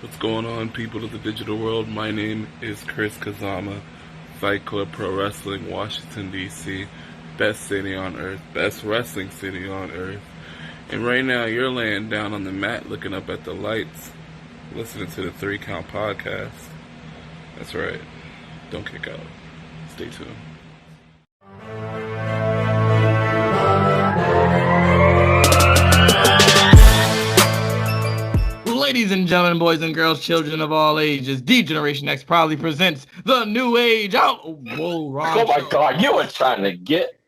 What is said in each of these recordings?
What's going on, people of the digital world? My name is Chris Kazama, Fight Club Pro Wrestling, Washington, D.C., best city on earth, best wrestling city on earth. And right now, you're laying down on the mat looking up at the lights, listening to the 3 Count Podcast. That's right. Don't kick out. Stay tuned. Ladies and gentlemen, boys and girls, children of all ages, D Generation X proudly presents the New Age. Whoa, wrong. Oh my God, you were trying to get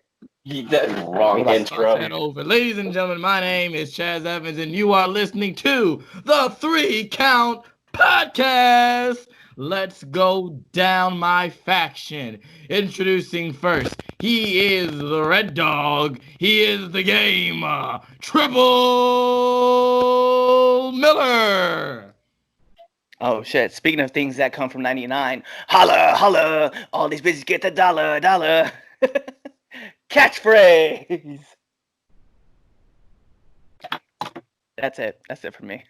that wrong intro. That over. Ladies and gentlemen, my name is Chaz Evans, and you are listening to the 3 Count Podcast. Let's go down my faction. Introducing first, he is the Red Dog. He is the game. Triple Miller. Oh shit! Speaking of things that come from '99, holla, holla! All these bitches get the dollar, dollar. Catchphrase. That's it. That's it for me.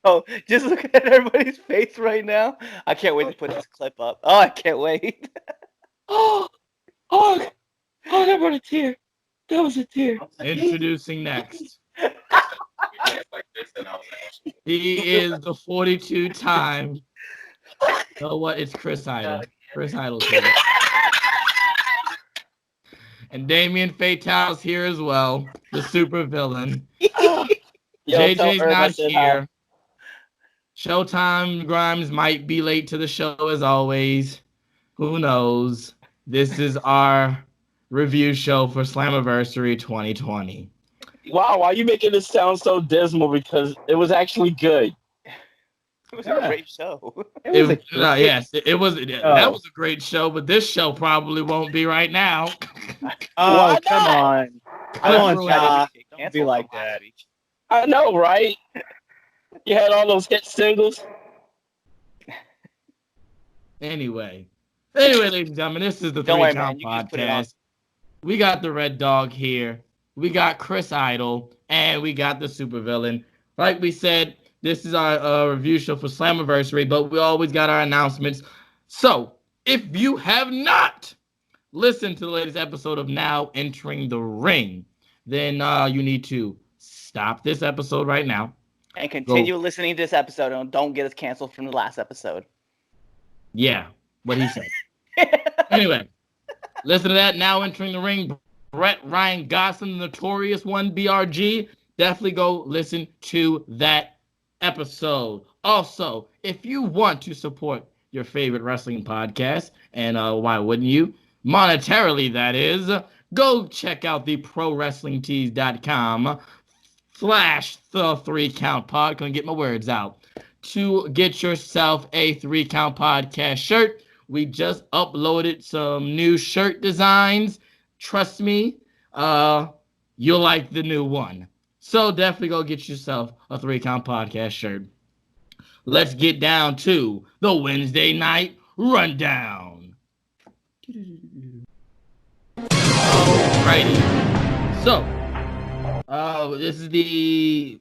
Yo, just look at everybody's face right now. I can't wait to put this clip up. Oh, I can't wait. Oh, that brought a tear. That was a tear. Introducing next. He is the 42-time. You know what? It's Chris Idol. Chris Idol's here. And Damien Fatale's here as well, the super villain. JJ's not here. Showtime Grimes might be late to the show as always. Who knows? This is our review show for Slammiversary 2020. Wow, why are you making this sound so dismal? Because it was actually good. It was a great show. Yes, it was. That was a great show, but this show probably won't be right now. Oh, come on. Come on, Nah, don't be like that. I know, right? You had all those hit singles. Anyway, ladies and gentlemen, this is the 3 Count Podcast. We got the Red Dog here. We got Chris Idol, and we got the supervillain. Like we said, this is our review show for Slammiversary, but we always got our announcements. So, if you have not listened to the latest episode of Now Entering the Ring, then you need to stop this episode right now. And continue listening to this episode, and don't get us canceled from the last episode. Yeah, what he said. Anyway, listen to that. Now Entering the Ring. Brett Ryan Gosselin, the Notorious One, BRG. Definitely go listen to that episode. Also, if you want to support your favorite wrestling podcast, and why wouldn't you? Monetarily, that is, go check out the ProWrestlingTees.com/the3CountPod. Gonna get my words out. To get yourself a 3 Count Podcast shirt. We just uploaded some new shirt designs. Trust me, you'll like the new one. So definitely go get yourself a 3 Count Podcast shirt. Let's get down to the Wednesday night rundown. Alrighty. So, this is the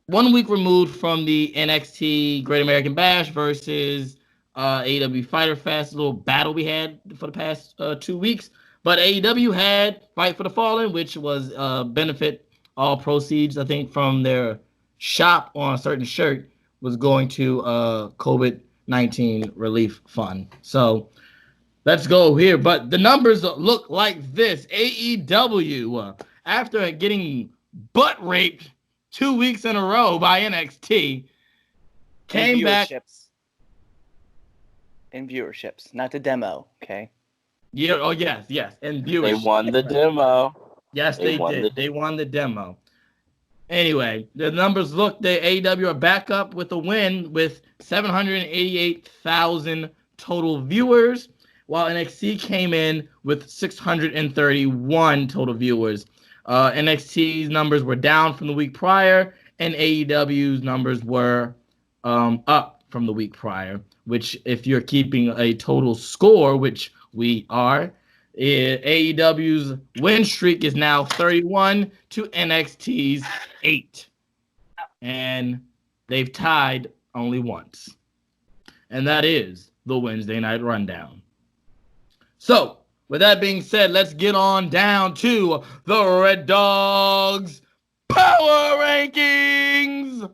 1 week removed from the NXT Great American Bash versus AEW Fighter Fest, a little battle we had for the past 2 weeks. But AEW had Fight for the Fallen, which was benefit all proceeds, I think, from their shop on a certain shirt was going to COVID-19 relief fund. So let's go here. But the numbers look like this. AEW, after getting butt raped 2 weeks in a row by NXT, came back. In viewerships, not the demo, okay? Yeah. Oh, yes. And viewers. They won the demo. Yes, they did. They won the demo. Anyway, the numbers look, the AEW are back up with a win with 788,000 total viewers, while NXT came in with 631 total viewers. NXT's numbers were down from the week prior, and AEW's numbers were up from the week prior, which if you're keeping a total score, which we are, AEW's win streak is now 31 to NXT's 8. And they've tied only once. And that is the Wednesday Night Rundown. So, with that being said, let's get on down to the Red Dogs Power Rankings.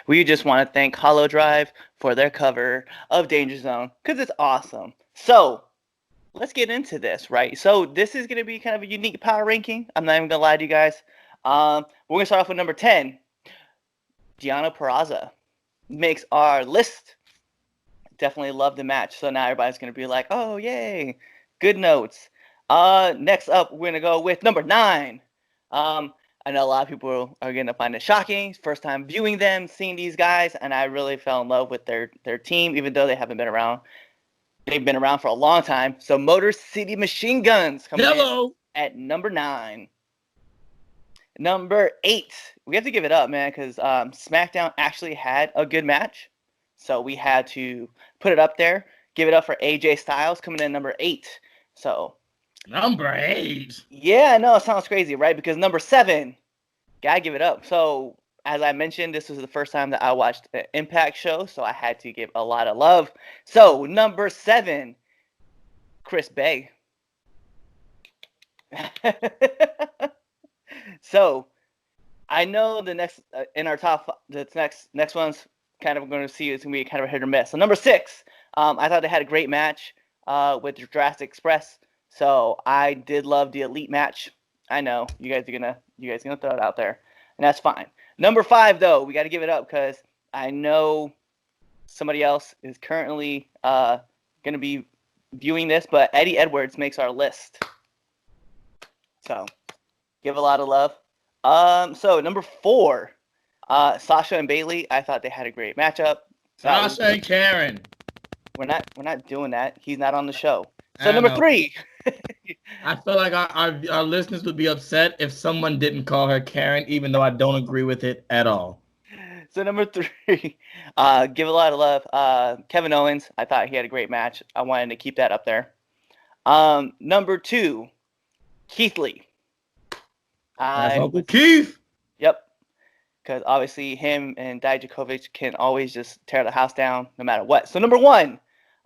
We just want to thank Hollow Drive for their cover of Danger Zone because it's awesome. So, let's get into this, right? So, this is going to be kind of a unique power ranking. I'm not even going to lie to you guys. We're going to start off with number 10. Deonna Purrazzo makes our list. Definitely love the match. So now everybody's going to be like, oh, yay. Good notes. Next up, we're going to go with number 9. I know a lot of people are going to find it shocking. First time viewing them, seeing these guys, and I really fell in love with their team, even though they haven't been around. They've been around for a long time. So Motor City Machine Guns coming in at number 9. Number 8. We have to give it up, man, because SmackDown actually had a good match. So we had to put it up there. Give it up for AJ Styles coming in number 8. So number 8. Yeah, I know it sounds crazy, right? Because number 7, gotta give it up. So as I mentioned, this was the first time that I watched an Impact show, so I had to give a lot of love. So number 7, Chris Bay. So, I know the next in our top, the next one's kind of going to see it's going to be kind of a hit or miss. So number 6, I thought they had a great match with Jurassic Express. So I did love the Elite match. I know you guys are gonna throw it out there, and that's fine. Number 5 though, we got to give it up because I know somebody else is currently going to be viewing this, but Eddie Edwards makes our list. So. Give a lot of love. So number 4, Sasha and Bayley. I thought they had a great matchup. Sasha and Karen. We're not doing that. He's not on the show. So number 3. I feel like our listeners would be upset if someone didn't call her Karen, even though I don't agree with it at all. So number 3, give a lot of love. Kevin Owens. I thought he had a great match. I wanted to keep that up there. Number 2, Keith Lee. Uncle Keith. Yep. Because obviously him and Dijakovic can always just tear the house down no matter what. So number 1,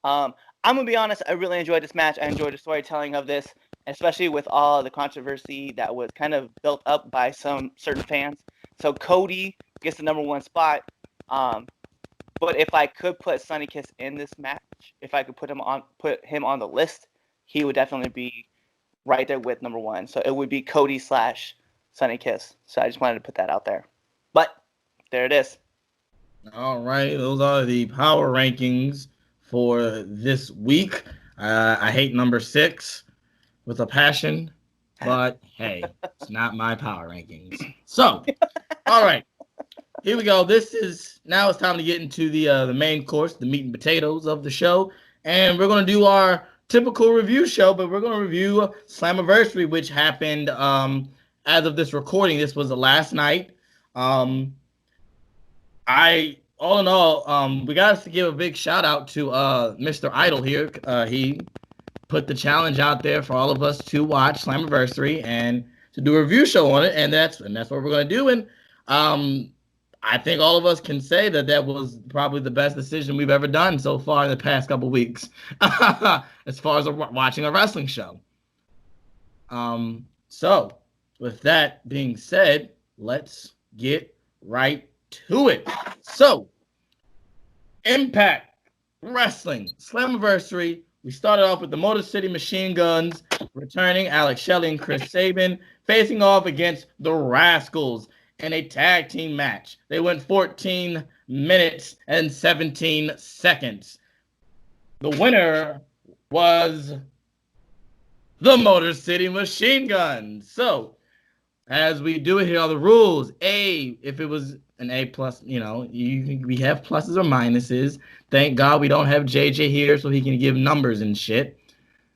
I'm going to be honest, I really enjoyed this match. I enjoyed the storytelling of this, especially with all the controversy that was kind of built up by some certain fans. So Cody gets the number 1 spot. But if I could put Sonny Kiss in this match, if I could put him on the list, he would definitely be right there with number 1. So it would be Cody / Sonny Kiss. So I just wanted to put that out there. But there it is. All right. Those are the power rankings for this week. I hate number 6 with a passion, but hey, it's not my power rankings. So, all right. Here we go. Now it's time to get into the main course, the meat and potatoes of the show. And we're going to do our typical review show, but we're going to review Slammiversary, which happened as of this recording. This was the last night. All in all, we got to give a big shout out to Mr. Idol here. He put the challenge out there for all of us to watch Slammiversary and to do a review show on it, and that's what we're going to do. And I think all of us can say that was probably the best decision we've ever done so far in the past couple weeks, as far as watching a wrestling show. So, with that being said, let's get right to it. So, Impact Wrestling Slammiversary. We started off with the Motor City Machine Guns returning, Alex Shelley and Chris Sabin facing off against the Rascals in a tag team match. They went 14 minutes and 17 seconds. The winner was the Motor City Machine Guns. So, as we do it here, are the rules. If it was an A+, we have pluses or minuses. Thank God we don't have JJ here so he can give numbers and shit.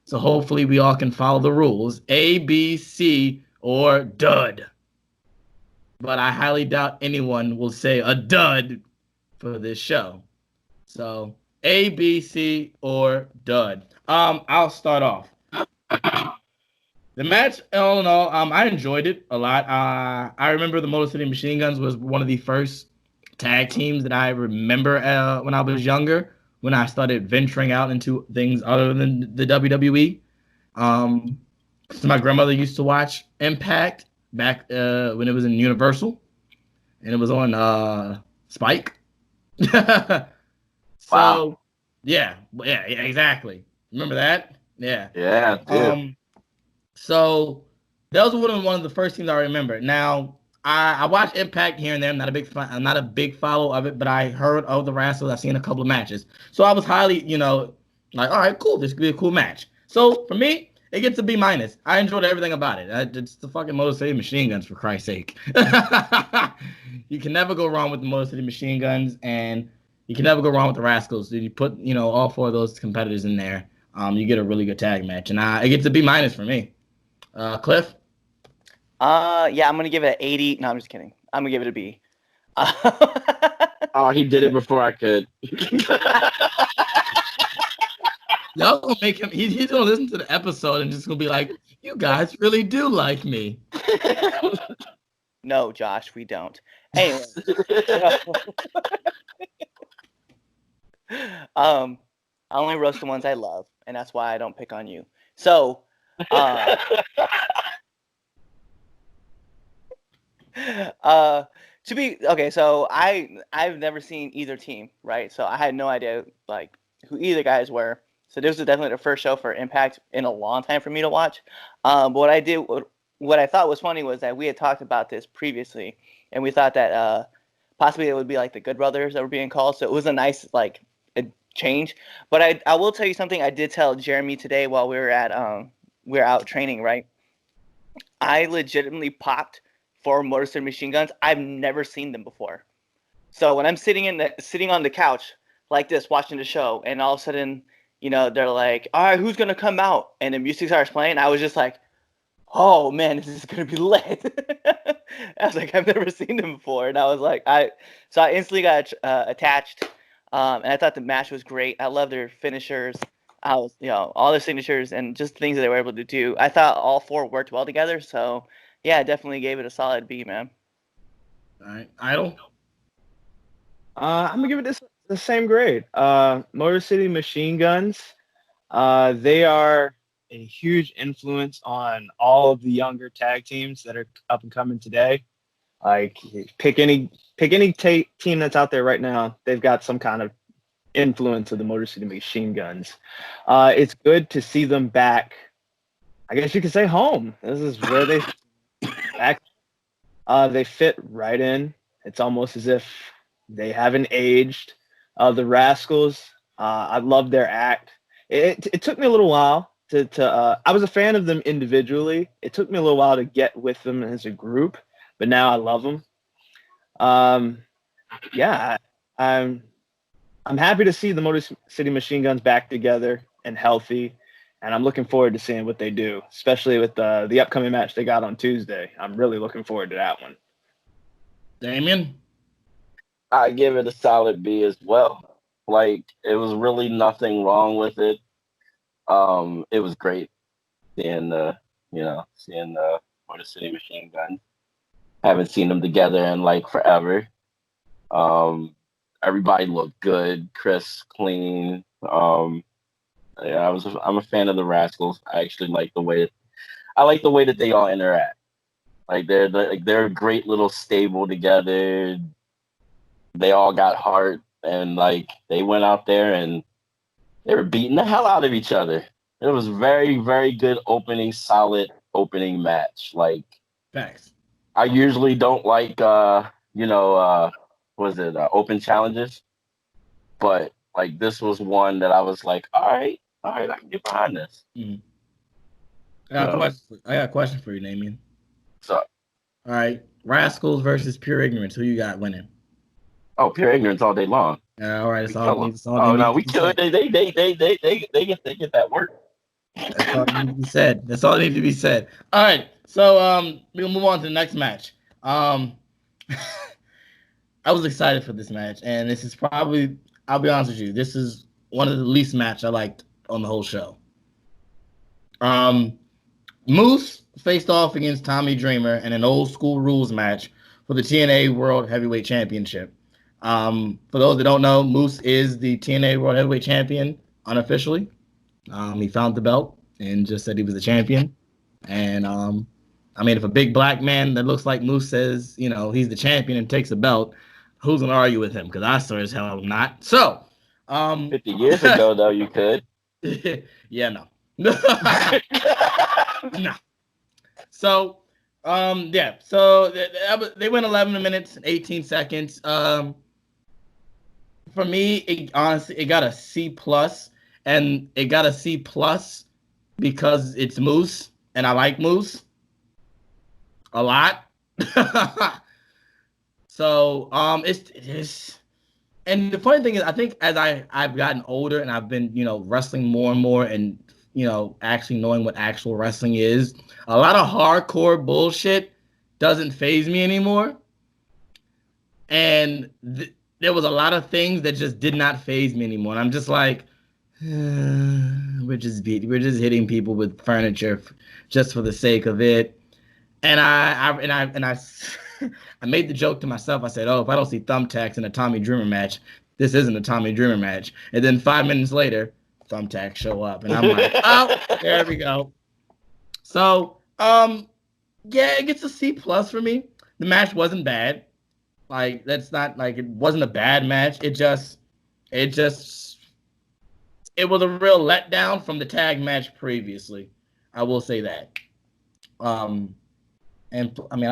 So hopefully we all can follow the rules. A, B, C, or dud. But I highly doubt anyone will say a dud for this show. So A, B, C, or dud. I'll start off. The match, all in all, I enjoyed it a lot. I remember the Motor City Machine Guns was one of the first tag teams that I remember when I was younger, when I started venturing out into things other than the WWE. So my grandmother used to watch Impact back when it was in Universal, and it was on Spike. So, Wow. yeah, exactly. Remember that? Yeah. Yeah, dude. So that was one of the first teams I remember. Now I watch Impact here and there. I'm not a big follow of it, but I heard of the Rascals. I've seen a couple of matches, so I was highly, like, all right, cool. This could be a cool match. So for me, it gets a B minus. I enjoyed everything about it. It's the fucking Motor City Machine Guns, for Christ's sake. You can never go wrong with the Motor City Machine Guns, and you can never go wrong with the Rascals. You put all four of those competitors in there, you get a really good tag match, and it gets a B minus for me. Cliff? Yeah, I'm gonna give it an 80. No, I'm just kidding. I'm gonna give it a B. Oh, he did it before I could. Y'all gonna make him, he's gonna listen to the episode and just gonna be like, you guys really do like me. No, Josh, we don't. Anyway. I only roast the ones I love, and that's why I don't pick on you. So, so I've never seen either team, right? So I had no idea like who either guys were. So this was definitely the first show for Impact in a long time for me to watch. But what I thought was funny was that we had talked about this previously, and we thought that possibly it would be like the Good Brothers that were being called. So it was a nice a change. But I will tell you something. I did tell Jeremy today while we were out training, right? I legitimately popped for Motor City Machine Guns. I've never seen them before. So when I'm sitting on the couch like this watching the show, and all of a sudden, they're like, "All right, who's gonna come out?" and the music starts playing, I was just like, "Oh man, this is gonna be lit." I was like, I've never seen them before, and I was like, I instantly got attached, and I thought the match was great. I love their finishers. I was, all their signatures and just things that they were able to do. I thought all four worked well together. So, yeah, I definitely gave it a solid B, man. All right, Idol. I'm gonna give it the same grade. Motor City Machine Guns. They are a huge influence on all of the younger tag teams that are up and coming today. Like pick any team that's out there right now, they've got some kind of influence of the Motor City Machine Guns. It's good to see them back. I guess you could say home. This is where they back. They fit right in. It's almost as if they haven't aged. The Rascals, I love their act. It took me a little while to I was a fan of them individually. It took me a little while to get with them as a group, but now I love them. Yeah, I'm happy to see the Motor City Machine Guns back together and healthy, and I'm looking forward to seeing what they do, especially with the upcoming match they got on Tuesday. I'm really looking forward to that one. Damien? I give it a solid B as well. Like, it was really nothing wrong with it. It was great seeing the Motor City Machine Guns. Haven't seen them together in like forever. Everybody looked good, crisp, clean. I'm a fan of the Rascals. I actually like the way that they all interact. Like they're a great little stable together. They all got heart, and like they went out there and they were beating the hell out of each other. It was very, very good solid opening match. Like, Facts. I usually don't like open challenges, but like this was one that I was like, all right, I can get behind this. Mm-hmm. I got a question for you, Damien. So, all right, Rascals versus Pure Ignorance. Who you got winning? Oh, Pure Ignorance all day long. All right, it's all. We could. They get that work. That's all that needs to be said. That's all that needs to be said. All right, so we'll move on to the next match. I was excited for this match, and this is probably, I'll be honest with you, this is one of the least match I liked on the whole show. Moose faced off against Tommy Dreamer in an old school rules match for the TNA World Heavyweight Championship. For those that don't know, Moose is the TNA World Heavyweight Champion unofficially. He found the belt and just said he was the champion. And I mean, if a big black man that looks like Moose says, you know, he's the champion and takes a belt, who's gonna argue with him? Because I sure as hell am not. So, 50 years ago, though, you could. yeah, no. No. So, yeah. So they went 11 minutes and 18 seconds. For me, honestly, it got a C plus, and it got a C plus because it's Moose, and I like Moose a lot. So, it's. And the funny thing is, I think as I've gotten older and I've been, you know, wrestling more and more and, you know, actually knowing what actual wrestling is, a lot of hardcore bullshit doesn't faze me anymore. And there was a lot of things that just did not faze me anymore. And I'm just like, we're just hitting people with furniture just for the sake of it. And I made the joke to myself. I said, "Oh, if I don't see thumbtacks in a Tommy Dreamer match, this isn't a Tommy Dreamer match." And then 5 minutes later, thumbtacks show up, and I'm like, "Oh, there we go." So, yeah, it gets a C plus for me. The match wasn't bad. Like, that's not like it wasn't a bad match. It was a real letdown from the tag match previously. I will say that. And I mean,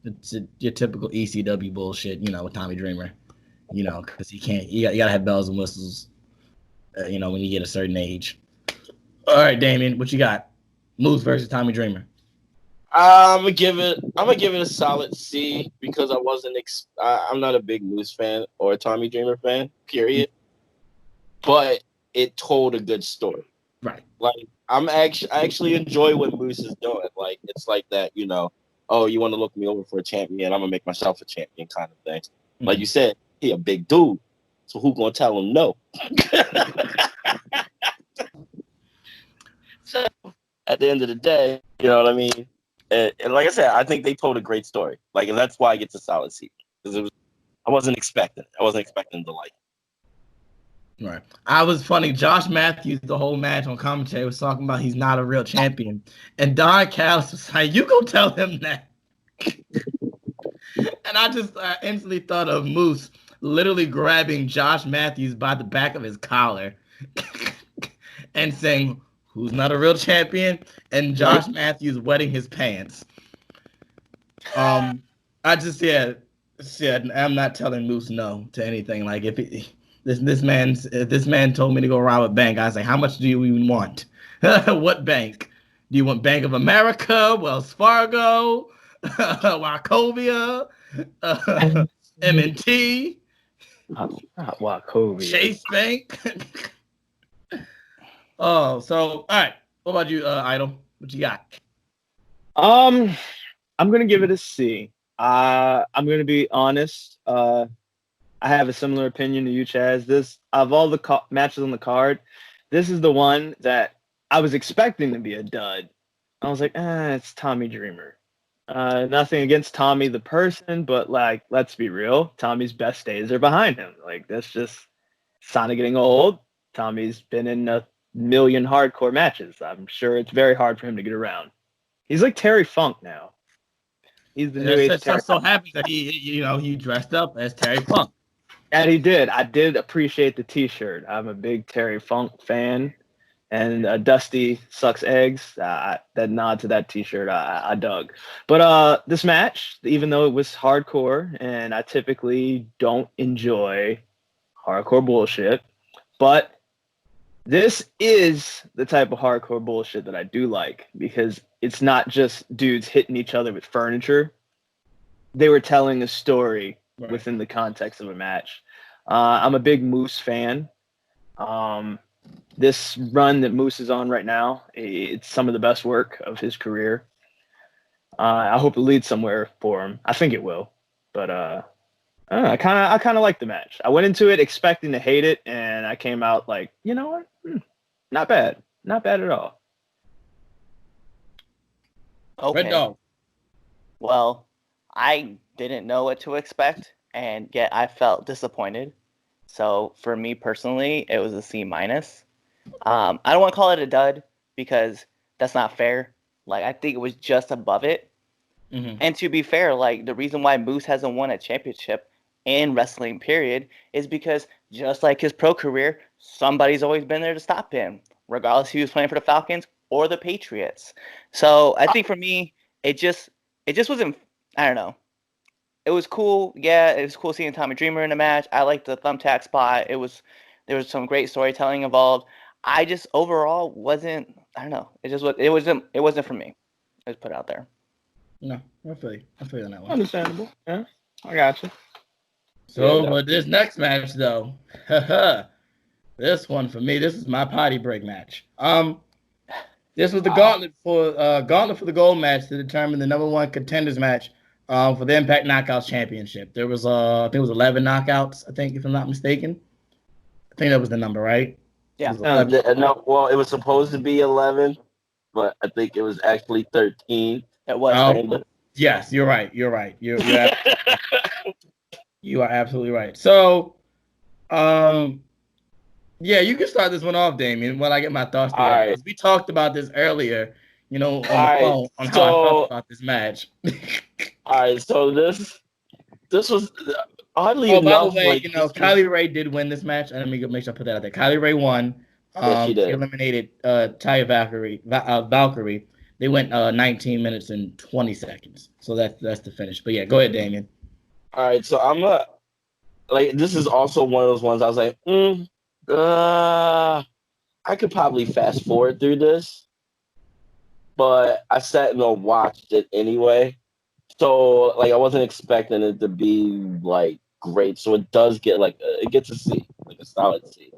it's your typical ECW bullshit, you know, with Tommy Dreamer, you know, because you gotta have bells and whistles, you know, when you get a certain age. All right, Damien, what you got? Moose versus Tommy Dreamer. I'm gonna give it a solid C because I'm not a big Moose fan or a Tommy Dreamer fan, period. But it told a good story. Right. Like I actually enjoy what Moose is doing. Like it's like that, you know, oh, you want to look me over for a champion, I'm gonna make myself a champion kind of thing. Mm-hmm. Like you said, he a big dude. So who gonna tell him no? So at the end of the day, you know what I mean? And like I said, I think they told a great story. Like, and that's why I get a solid C. Because I wasn't expecting to like it. Right. I was funny. Josh Matthews, the whole match on commentary, was talking about he's not a real champion. And Don Callis was like, "You go tell him that." And I just instantly thought of Moose literally grabbing Josh Matthews by the back of his collar and saying, "Who's not a real champion?" And Josh Matthews wetting his pants. I just said, I'm not telling Moose no to anything. Like if this man told me to go rob a bank, I was like, "How much do you even want? What bank? Do you want Bank of America, Wells Fargo, Wachovia, M&T, Wachovia, Chase Bank?" Oh, so all right. What about you, Idol? What you got? I'm gonna give it a C. I'm gonna be honest. I have a similar opinion to you, Chaz. This, of all the matches on the card, this is the one that I was expecting to be a dud. I was like, it's Tommy Dreamer. Nothing against Tommy the person, but like, let's be real. Tommy's best days are behind him. Like, that's just Sonic getting old. Tommy's been in a million hardcore matches. I'm sure it's very hard for him to get around. He's like Terry Funk now. He's the new age. I'm so happy that he dressed up as Terry Funk. And he did. I did appreciate the T-shirt. I'm a big Terry Funk fan, and Dusty sucks eggs. That nod to that T-shirt, I dug. But this match, even though it was hardcore, and I typically don't enjoy hardcore bullshit, but this is the type of hardcore bullshit that I do like, because it's not just dudes hitting each other with furniture. They were telling a story within the context of a match. I'm a big Moose fan. This run that Moose is on right now, it's some of the best work of his career. I hope it leads somewhere for him. I think it will. But I kind of like the match. I went into it expecting to hate it, and I came out like, you know what? Not bad. Not bad at all. Okay. Red Dog. Well, I didn't know what to expect, and yet I felt disappointed. So for me personally, it was a C minus. I don't want to call it a dud because that's not fair. Like I think it was just above it. Mm-hmm. And to be fair, like the reason why Moose hasn't won a championship in wrestling, period, is because just like his pro career, somebody's always been there to stop him, regardless if he was playing for the Falcons or the Patriots. So I think for me, it just wasn't. I don't know. It was cool. Yeah, it was cool seeing Tommy Dreamer in the match. I liked the thumbtack spot. There was some great storytelling involved. I just overall wasn't. I don't know. It wasn't for me. Let's put it out there. No, I feel you. I feel you on that one. Understandable. Yeah, I got you. So, Yeah, no. but this next match, though, this one for me, this is my potty break match. This was the gauntlet for the gold match to determine the number one contenders match for the Impact Knockouts Championship. There was I think it was 11 knockouts. I think, if I'm not mistaken. I think that was the number, right? Yeah. It was 11. No, well, it was supposed to be 11, but I think it was actually 13. It was. Oh, yes, you're right. You're right. You are absolutely right. So, yeah, you can start this one off, Damien, while I get my thoughts together. All right. We talked about this earlier, on the All right, phone on how I felt about this match. All right, so this was oddly Oh, by the enough. way, Like, Kylie Ray did win this match. Let me make sure I put that out there. Kylie Ray won. Yes, she did. She eliminated Taya Valkyrie. They went 19 minutes and 20 seconds. So that's the finish. But yeah, go ahead, Damien. All right, so this is also one of those ones I was like, I could probably fast forward through this, but I sat and watched it anyway. So like I wasn't expecting it to be like great. So it does get it gets a C, like a solid C.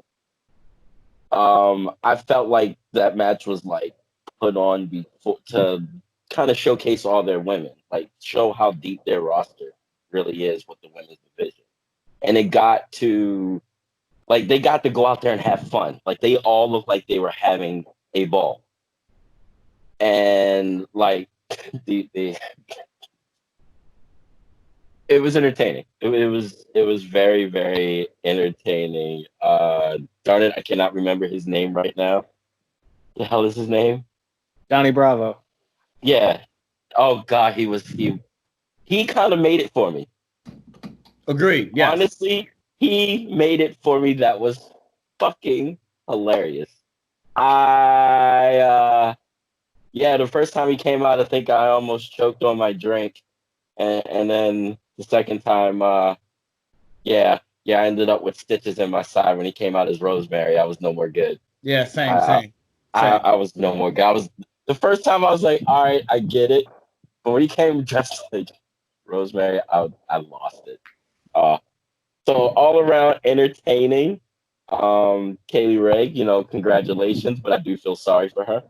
I felt like that match was like put on to kind of showcase all their women, like show how deep their roster really is with the women's division. And it got to they got to go out there and have fun. Like they all looked like they were having a ball. And like it was entertaining. It was very, very entertaining. Darn it, I cannot remember his name right now. The hell is his name? Johnny Bravo. Yeah. Oh God, he kind of made it for me. Agreed. Yes. Honestly, he made it for me. That was fucking hilarious. The first time he came out, I think I almost choked on my drink. And then the second time, I ended up with stitches in my side when he came out as Rosemary. I was no more good. Yeah, same. I was no more good. The first time I was like, all right, I get it. But when he came dressed like Rosemary, I lost it. So all around entertaining. Kaylee Ray, congratulations, but I do feel sorry for her.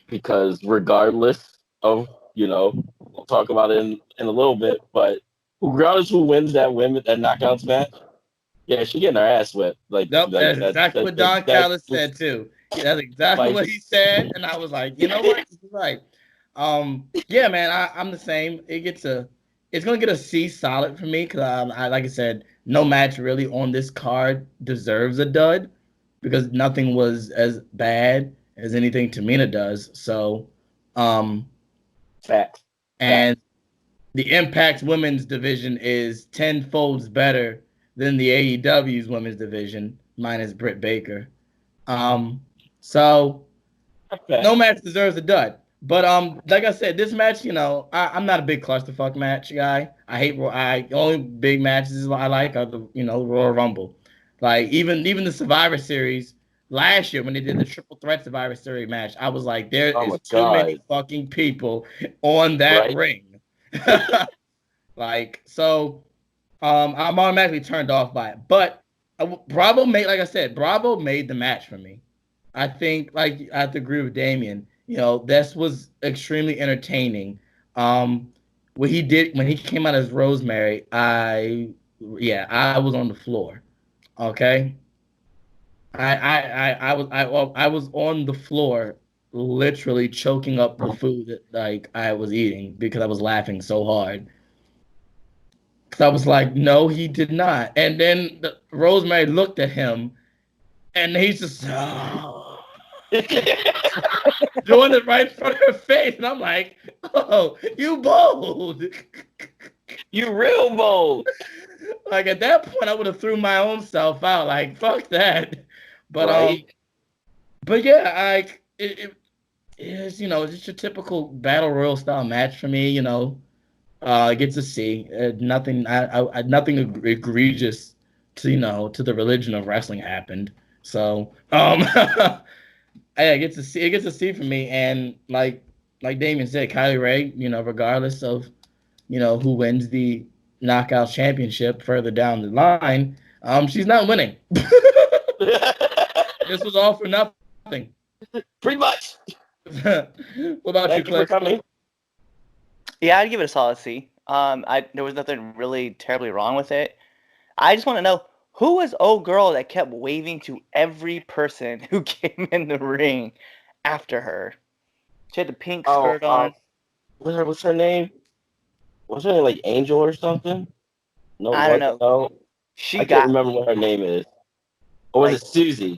Because regardless of, we'll talk about it in a little bit, but regardless who wins that knockouts match, yeah, she getting her ass whipped. Nope, that's exactly what Don Callis said too. Yeah, that's exactly what he said, and I was like, you know what, he's right. Yeah, man, I'm the same. It's gonna get a C solid for me because I like I said, no match really on this card deserves a dud because nothing was as bad as anything Tamina does. So, Fact. And the Impact Women's Division is 10 folds better than the AEW's Women's Division, minus Britt Baker. So no match deserves a dud. But like I said, this match, I'm not a big clusterfuck match guy. Only big matches I like are the Royal Rumble. Like even the Survivor Series last year when they did the Triple Threat Survivor Series match, I was like, there is too many fucking people on that ring. I'm automatically turned off by it. But Bravo made the match for me. I think I have to agree with Damien. This was extremely entertaining. What he did when he came out as Rosemary, I was on the floor. Okay. I was on the floor literally choking up the food that like I was eating because I was laughing so hard. Because I was like, no, he did not. And then Rosemary looked at him, and he's just doing it right in front of her face, and I'm like, oh, you bold. You real bold. Like at that point, I would have threw my own self out. Like fuck that. But Right. but yeah, it is just your typical battle royal style match for me. I get to see nothing. Nothing egregious to the religion of wrestling happened. So I get to see. It gets to see for me, and like Damien said, Kylie Ray. Regardless of who wins the knockout championship further down the line, she's not winning. This was all for nothing. Pretty much. What about Thank you, you for Cliff? coming. Yeah, I'd give it a solid C. There was nothing really terribly wrong with it. I just want to know who was old girl that kept waving to every person who came in the ring after her. She had the pink skirt on. What's her name? Was her name like Angel or something? No, I don't know. No. She I can't got remember me. what her name is. Or was Like- it Susie?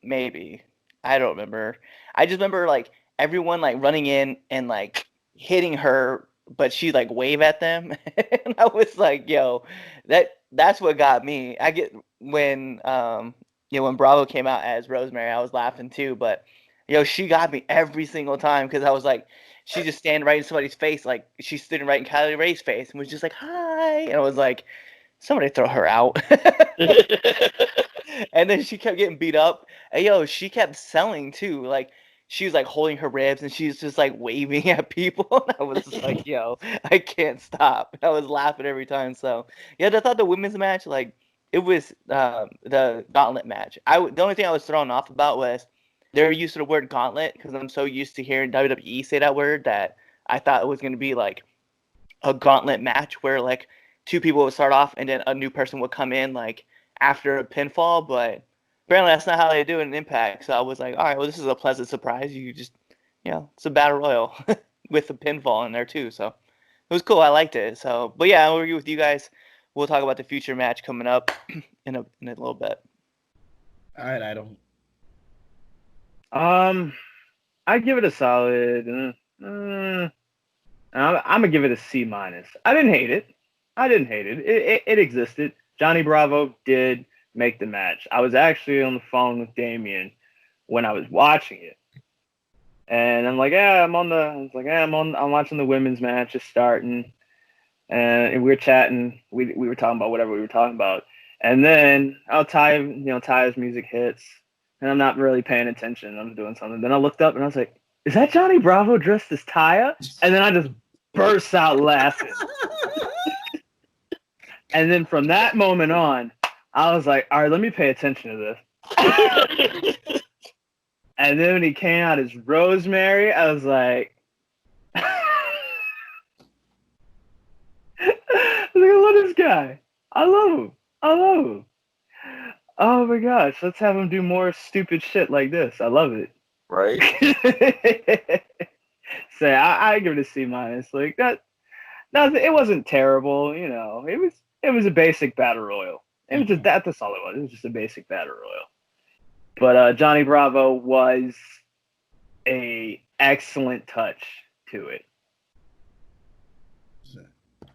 Maybe. I don't remember. I just remember like everyone like running in and like hitting her, but she like wave at them, and I was like, "Yo, that's what got me." I get when when Bravo came out as Rosemary, I was laughing too, but she got me every single time because I was like, she just standing right in somebody's face, like she's sitting right in Kylie Ray's face, and was just like, "Hi," and I was like, "Somebody throw her out." And then she kept getting beat up. And she kept selling too. Like she was like holding her ribs and she's just like waving at people. And I was just like, I can't stop. I was laughing every time. So yeah, I thought the women's match, like it was the gauntlet match. The only thing I was thrown off about was their use of the word gauntlet because I'm so used to hearing WWE say that word that I thought it was going to be like a gauntlet match where like two people would start off and then a new person would come in like after a pinfall, but apparently that's not how they do it in Impact. So I was like, all right, well, this is a pleasant surprise. You just, it's a battle royal with a pinfall in there too. So it was cool. I liked it. So, but yeah, I'll agree with you guys. We'll talk about the future match coming up in a little bit. All right, I don't. I'd give it a solid. I'm gonna give it a C minus. I didn't hate it. It existed. Johnny Bravo did make the match. I was actually on the phone with Damien when I was watching it, and I'm like, I'm watching the women's match. It's starting, and we were chatting. We were talking about whatever we were talking about, and then Ty's music hits, and I'm not really paying attention. I'm doing something. Then I looked up and I was like, is that Johnny Bravo dressed as Taya? And then I just burst out laughing. And then from that moment on, I was like, all right, let me pay attention to this. And then when he came out as Rosemary, I was like, I love this guy. I love him. Oh my gosh, let's have him do more stupid shit like this. I love it. Right? So I give it a C minus. Like that. No, it wasn't terrible. It was a basic battle royal. It was just that's all it was. It was just a basic battle royal. But Johnny Bravo was a excellent touch to it.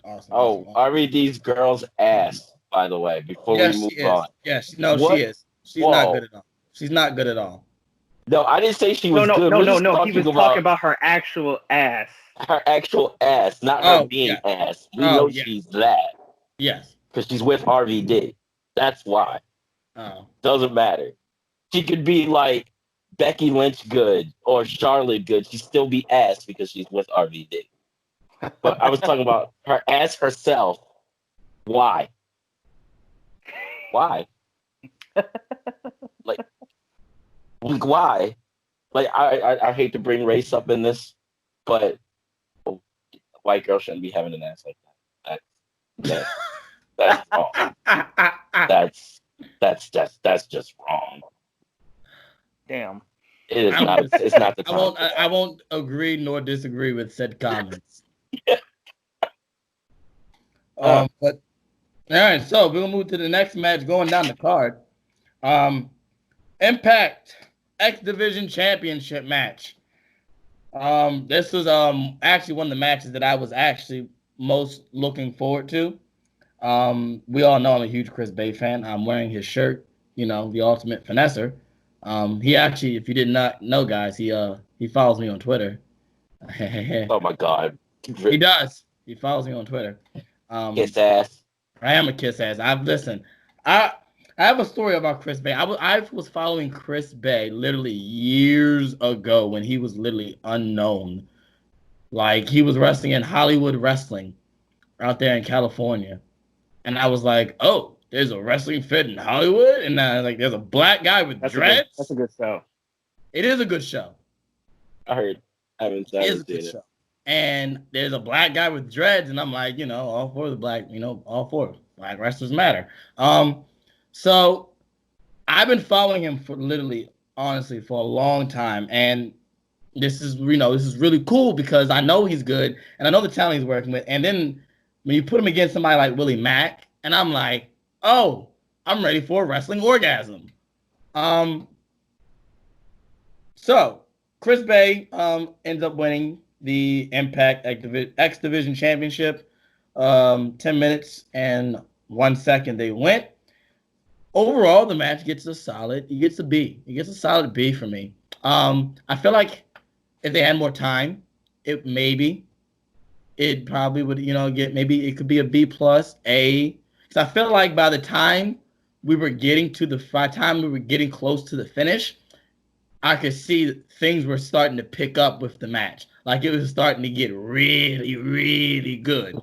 Awesome. Oh, RVD's girl's ass, by the way, before we move on. Yes, no, What? she is. She's Whoa. not good at all. She's not good at all. No, I didn't say she was good. No. We're just He was talking about her actual ass. her actual ass, not her being ass. We know she's that Yes. because she's with RVD. That's why. Oh. Doesn't matter. She could be like Becky Lynch good or Charlotte good. She'd still be ass because she's with RVD. But I was talking about her ass herself. Why? Why? Like why? Like I hate to bring race up in this, but a white girl shouldn't be having an ass like that. That's wrong. That's just wrong. Damn. It is I'm not. just- It's not the I time. won't. I won't agree nor disagree with said comments. But all right, so we're gonna move to the next match going down the card. Impact X Division Championship match. This was actually one of the matches that I was actually most looking forward to. We all know I'm a huge Chris Bay fan. I'm wearing his shirt, you know, the Ultimate Finesser. He actually, if you did not know, guys, he follows me on Twitter. Oh my God. He does. He follows me on Twitter. Kiss ass. I am a kiss ass. I have a story about Chris Bay. I was following Chris Bay literally years ago when he was literally unknown. Like he was wrestling in Hollywood Wrestling out there in California. And I was like, oh, there's a wrestling fit in Hollywood? And like there's a black guy with dreads. That's a good show. It is a good show. I heard. I haven't It is a seen good it. show. And there's a black guy with dreads, and I'm like, you know, all for the black, you know, all for black wrestlers matter. So I've been following him for literally, honestly, for a long time, and this is really cool because I know he's good, and I know the talent he's working with. And then when you put him against somebody like Willie Mack, and I'm like, oh, I'm ready for a wrestling orgasm. So Chris Bay ends up winning the Impact X Division Championship. 10 minutes and 1 second they went. Overall, the match gets a solid. He gets a B. He gets a solid B for me. I feel like if they had more time, it probably would, maybe it could be a B plus, A. Because I feel like by the time we were getting close to the finish, I could see that things were starting to pick up with the match. Like it was starting to get really, really good.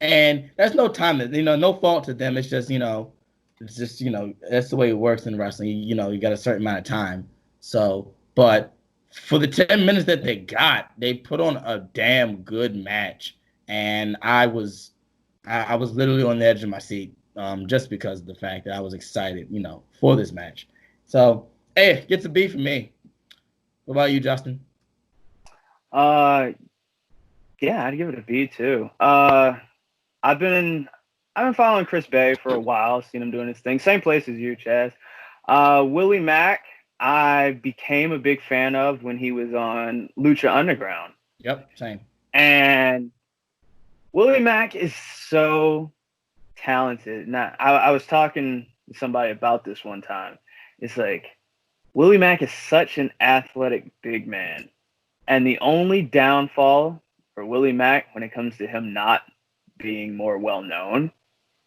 And there's no time that, no fault to them. It's just, that's the way it works in wrestling. You got a certain amount of time. So, but for the 10 minutes that they put on a damn good match. And I was literally on the edge of my seat, just because of the fact that I was excited, for this match. So, hey, gets a B for me. What about you, Justin? Yeah, I'd give it a B too. I've been following Chris Bay for a while, seen him doing his thing. Same place as you, Chaz. Willie Mack, I became a big fan of when he was on Lucha Underground. Yep, same. And Willie Mack is so talented. Now, I was talking to somebody about this one time. It's like Willie Mack is such an athletic big man. And the only downfall for Willie Mack when it comes to him not being more well known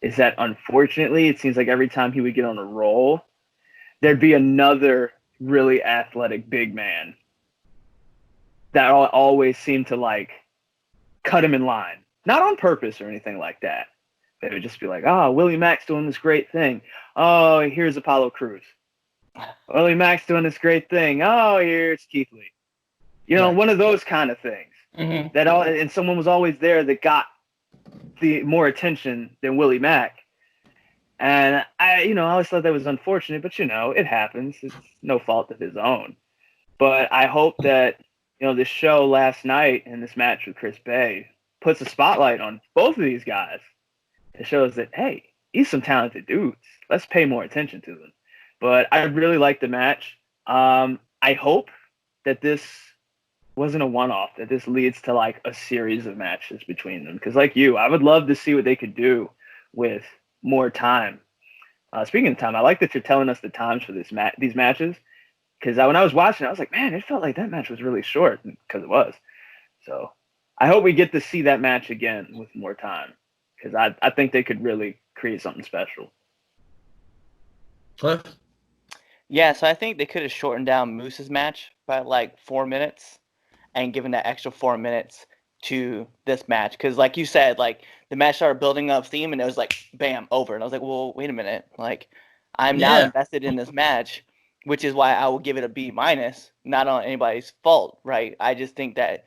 is that unfortunately it seems like every time he would get on a roll, there'd be another really athletic big man that always seemed to like cut him in line. Not on purpose or anything like that. They would just be like, oh, Willie Mack's doing this great thing. Oh, here's Apollo Crews. Willie Mack's doing this great thing. Oh, here's Keith Lee. One of those kind of things. Mm-hmm. And someone was always there that got the more attention than Willie Mack. And I always thought that was unfortunate, but it happens. It's no fault of his own. But I hope that, this show last night and this match with Chris Bay puts a spotlight on both of these guys. It shows that, hey, these some talented dudes. Let's pay more attention to them. But I really liked the match. I hope that this wasn't a one-off, that this leads to like a series of matches between them. Because like you, I would love to see what they could do with more time. Speaking of time, I like that you're telling us the times for these matches. Because when I was watching, I was like, man, it felt like that match was really short, because it was. So I hope we get to see that match again with more time. Because I think they could really create something special. Cliff? Yeah, so I think they could have shortened down Moose's match by like 4 minutes and given that extra 4 minutes to this match. Because like you said, like the match started building up steam and it was like, bam, over. And I was like, well, wait a minute. Like I'm now invested in this match, which is why I will give it a B minus, not on anybody's fault, right? I just think that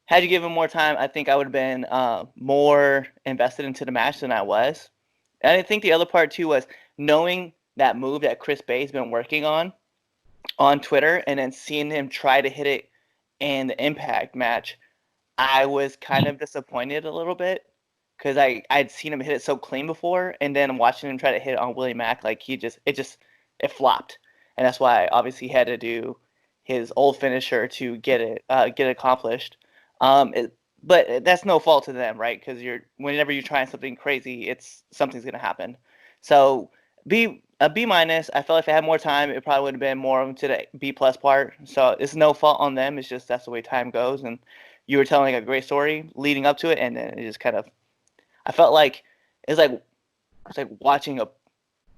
had you given more time, I think I would have been more invested into the match than I was. And I think the other part too was knowing that move that Chris Bay's been working on on Twitter and then seeing him try to hit it in the Impact match, I was kind of disappointed a little bit because I'd seen him hit it so clean before, and then watching him try to hit it on Willie Mack, like it flopped, and that's why obviously he had to do his old finisher to get it accomplished. But that's no fault to them, right? Because whenever you're trying something crazy, something's gonna happen. So B minus. I felt like if I had more time, it probably would have been more to the B plus part. So it's no fault on them. It's just that's the way time goes. And you were telling a great story leading up to it, and then it just kind of. I felt like it's like watching a.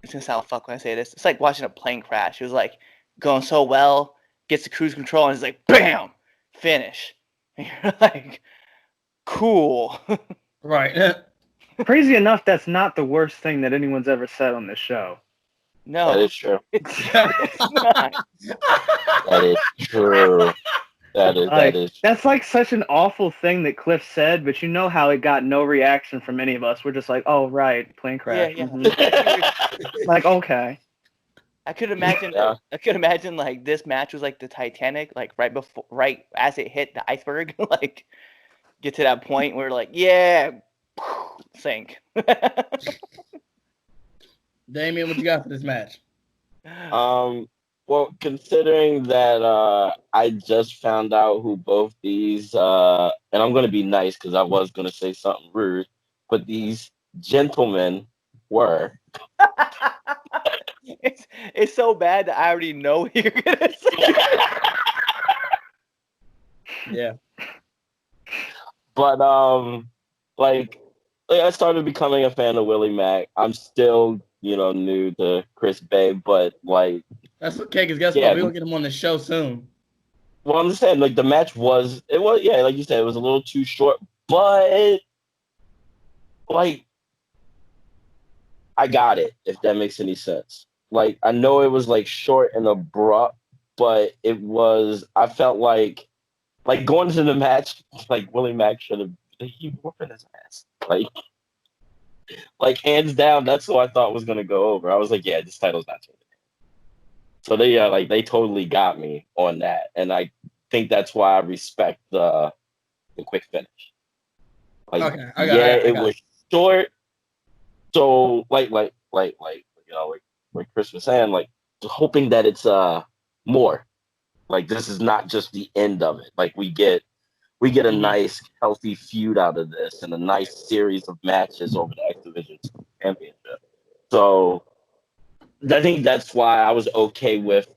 It's gonna sound fuck when I say this. It's like watching a plane crash. It was like going so well, gets to cruise control, and it's like bam, finish. And you're like, cool. Right. Crazy enough, that's not the worst thing that anyone's ever said on this show. No, That is true. it's not. That is true. That is. That's like such an awful thing that Cliff said, but you know how it got no reaction from any of us. We're just like, oh right, plane crash. Yeah. Mhm. Like okay. I could imagine. Yeah. I could imagine like this match was like the Titanic, like right as it hit the iceberg, like get to that point where like sink. Damien, what you got for this match? Well, considering that I just found out who both these and I'm gonna be nice because I was gonna say something rude, but these gentlemen were. It's so bad that I already know what you're gonna say. Yeah. But like I started becoming a fan of Willie Mack. I'm still, new to Chris Bay, but like That's okay, because guess Yeah. what? We're going to get him on the show soon. well, I'm just saying, like the match was like you said, it was a little too short, but like I got it, if that makes any sense. Like I know it was like short and abrupt, but I felt like going into the match, like Willie Mack should have he whooping his ass. Like hands down, that's who I thought was gonna go over. I was like, yeah, this title's not changing. So they totally got me on that, and I think that's why I respect the quick finish. Like, Okay, I got it. it was short. So like Chris was saying, like hoping that it's more. Like this is not just the end of it. Like we get a nice healthy feud out of this and a nice series of matches over the X Division Championship. So I think that's why I was okay with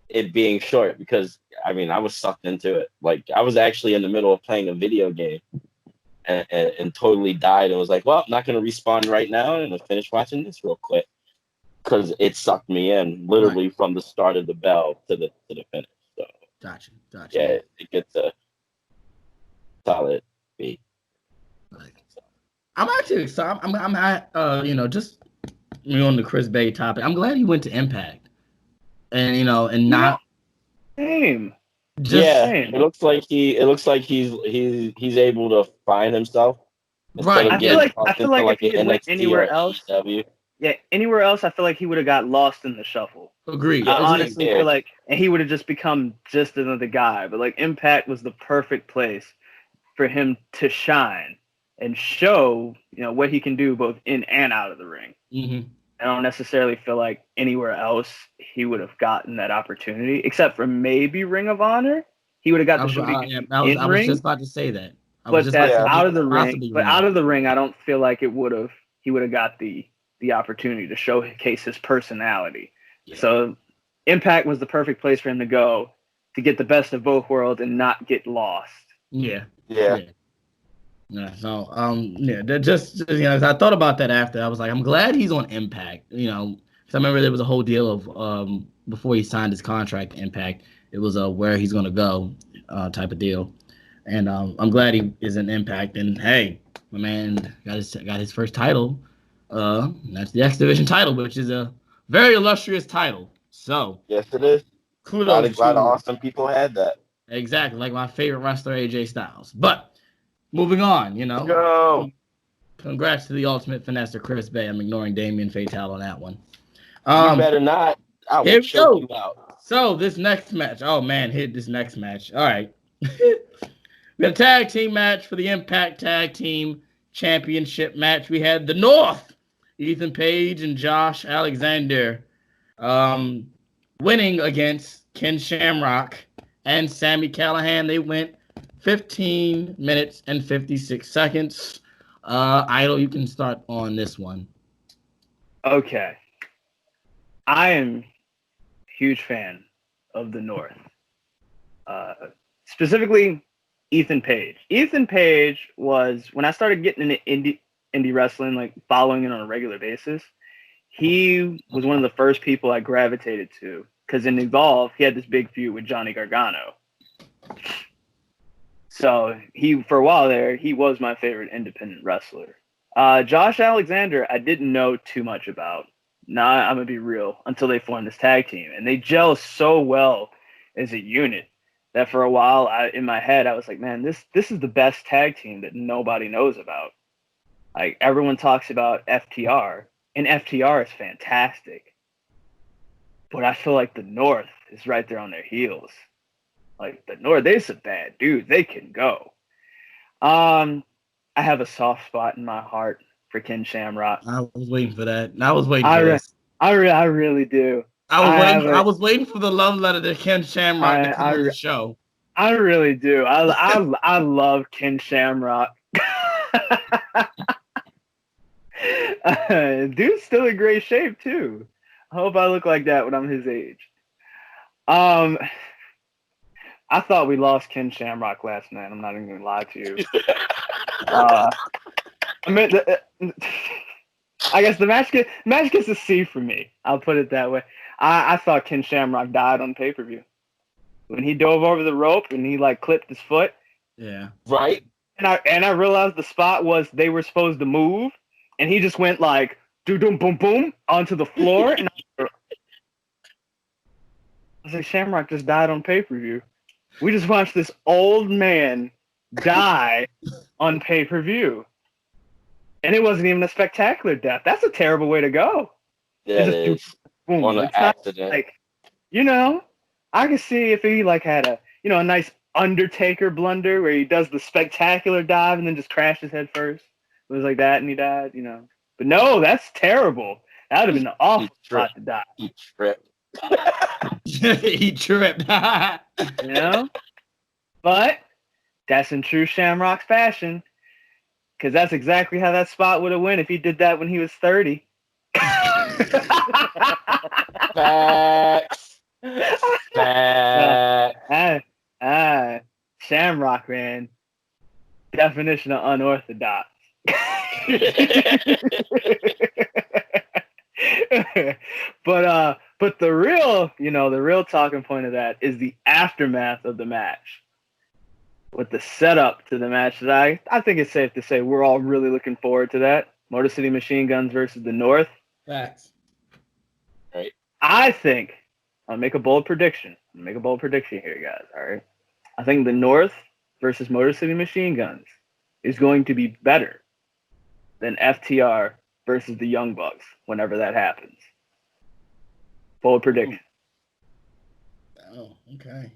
it being short, because I was sucked into it. Like I was actually in the middle of playing a video game and totally died and was like, well, I'm not going to respawn right now and I'll finish watching this real quick, because it sucked me in literally from the start of the bell to the finish. So Gotcha. yeah, it gets a solid B. I'm actually excited. I'm just on the Chris Bay topic. I'm glad he went to Impact, and not Same. just saying. It looks like he's able to find himself. Right. I feel like if he had went NXT anywhere or else, AEW. anywhere else, I feel like he would have got lost in the shuffle. Agreed. I honestly Yeah. feel like, and he would have just become just another guy. But like Impact was the perfect place for him to shine and show, what he can do both in and out of the ring. Mm-hmm. I don't necessarily feel like anywhere else he would have gotten that opportunity, except for maybe Ring of Honor. He would have got the show I was just about to say that. But that's out of the ring. Possibly But out of the ring, I don't feel like he would have got the opportunity to showcase his personality. Yeah. So Impact was the perfect place for him to go to get the best of both worlds and not get lost. Yeah. Yeah. Yeah. So as I thought about that after, I was like, I'm glad he's on Impact. Because I remember there was a whole deal of before he signed his contract to Impact, it was a where he's gonna go type of deal, and I'm glad he is in Impact. And hey, my man got his first title. That's the X Division title, which is a very illustrious title. So Yes, it is. A lot kudos of to awesome people had that. exactly like my favorite wrestler AJ Styles. But moving on, Go. congrats to the ultimate finesser Chris Bay. I'm ignoring Damien Fatale on that one. You better not. I Here will we choke go. you out. So this next match. Oh man, hit this next match. All right. We had a tag team match for the Impact Tag Team Championship match. We had the North, Ethan Page and Josh Alexander, winning against Ken Shamrock and Sami Callihan. They went 15 minutes and 56 seconds. Idol, you can start on this one. Okay. I am a huge fan of the North. Specifically, Ethan Page. Ethan Page was, when I started getting into indie wrestling, like following it on a regular basis, he was one of the first people I gravitated to. Because in Evolve, he had this big feud with Johnny Gargano. So for a while there, he was my favorite independent wrestler. Josh Alexander, I didn't know too much about. Nah, I'm going to be real, until they formed this tag team. And they gel so well as a unit that for a while, in my head, I was like, man, this is the best tag team that nobody knows about. Like, everyone talks about FTR, and FTR is fantastic. But I feel like the North is right there on their heels. Like, the North, they're some bad dudes. They can go. I have a soft spot in my heart for Ken Shamrock. I was waiting for that. I was waiting for this. I really do. I was waiting for the love letter to Ken Shamrock to come on the show. I really do. I love Ken Shamrock. Dude's still in great shape too. I hope I look like that when I'm his age. I thought we lost Ken Shamrock last night. I'm not even gonna lie to you. I guess the match gets a C for me. I'll put it that way. I thought Ken Shamrock died on pay-per-view when he dove over the rope and he like clipped his foot. Yeah. Right. And I realized the spot was they were supposed to move, and he just went like doo boom boom onto the floor. And I was like, Shamrock just died on pay-per-view. We just watched this old man die on pay-per-view. And it wasn't even a spectacular death. That's a terrible way to go. Yeah, it is. Boom. On an accident. Like, I could see if he like had a nice Undertaker blunder where he does the spectacular dive and then just crashed his head first. It was like that and he died, But no, that's terrible. That would have been an awful spot to die. He tripped. He tripped. But that's in true Shamrock's fashion. Because that's exactly how that spot would have went if he did that when he was 30. Facts. Shamrock, man. Definition of unorthodox. But the real talking point of that is the aftermath of the match. With the setup to the match that I think it's safe to say we're all really looking forward to that. Motor City Machine Guns versus the North. Facts. Right. I think I'll make a bold prediction. Here, guys. All right. I think the North versus Motor City Machine Guns is going to be better than FTR versus the Young Bucks whenever that happens. Bold prediction. Oh, okay.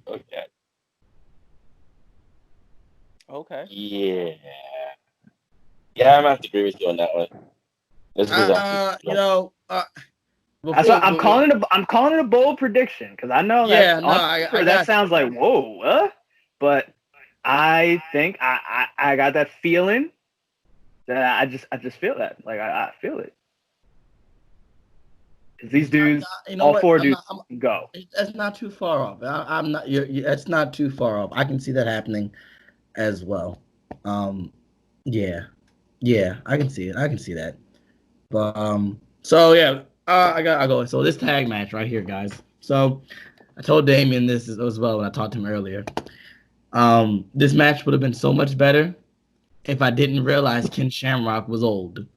Okay. Yeah. Yeah, I'm gonna have to agree with you on that one. This is That's why I'm calling it a bold prediction because I know that that sounds like whoa, what? But I think I got that feeling that I just feel that I feel it. These dudes, four dudes, go. That's not too far off. I'm not. That's not too far off. I can see that happening as well. Yeah, I can see it. I can see that. But so yeah, I go. So this tag match right here, guys. So I told Damien this as well when I talked to him earlier. This match would have been so much better if I didn't realize Ken Shamrock was old.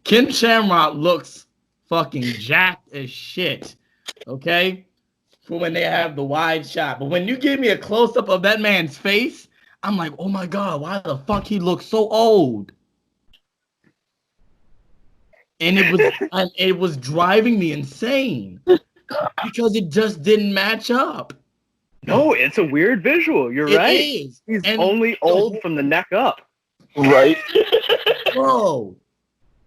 Ken Shamrock looks fucking jacked as shit. Okay? For when they have the wide shot. But when you give me a close-up of that man's face, I'm like, oh my God, why the fuck he looks so old? and it was driving me insane because it just didn't match up. No, it's a weird visual. You're It right. is. He's And only old from the neck up. Right. bro,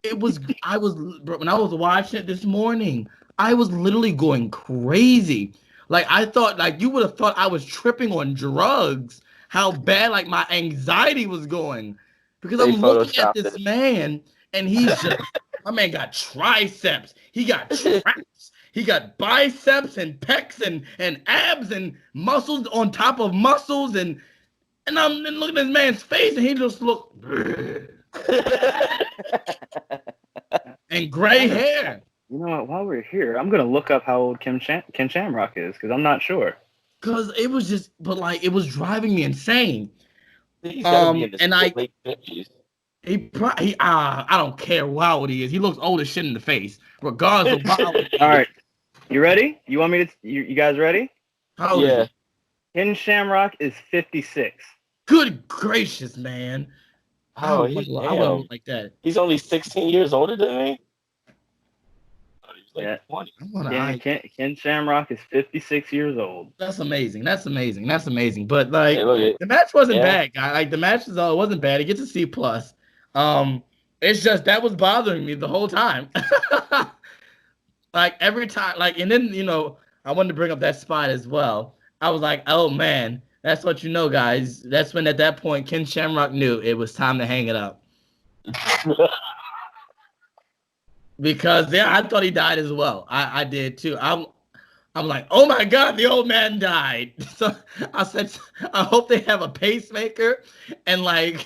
when I was watching it this morning, I was literally going crazy. Like I thought, like you would have thought I was tripping on drugs. How bad like my anxiety was going, because They I'm looking at photoshopped this it. man and he's just my man got triceps, he got traps, he got biceps and pecs and abs and muscles on top of muscles and I'm looking at this man's face and he just looked and gray hair. You know what? While we're here, I'm gonna look up how old Ken Shamrock is because I'm not sure. Cause it was just, but like it was driving me insane. He's gotta be in his and I- late 50s. I don't care how old he is. He looks old as shit in the face, regardless of how old he is. All right, you ready? You want me to? You guys ready? How old is Yeah. he? Ken Shamrock is 56. Good gracious, man. Oh, I he's wouldn't damn. look like that. He's only 16 years older than me. Oh, he was like Yeah. 20. I wanna, Yeah, Ken Shamrock is 56 years old. that's amazing. That's amazing. That's amazing. But like Hey, look at the match wasn't Yeah. bad, guy. Like the match it wasn't bad. It gets a C plus. It's just that was bothering me the whole time. Like every time, like, and then I wanted to bring up that spot as well. I was like, oh man, that's what you know, guys. That's when at that point Ken Shamrock knew it was time to hang it up. Because I thought he died as well. I did too. I'm like, oh my God, the old man died. So I said, I hope they have a pacemaker and like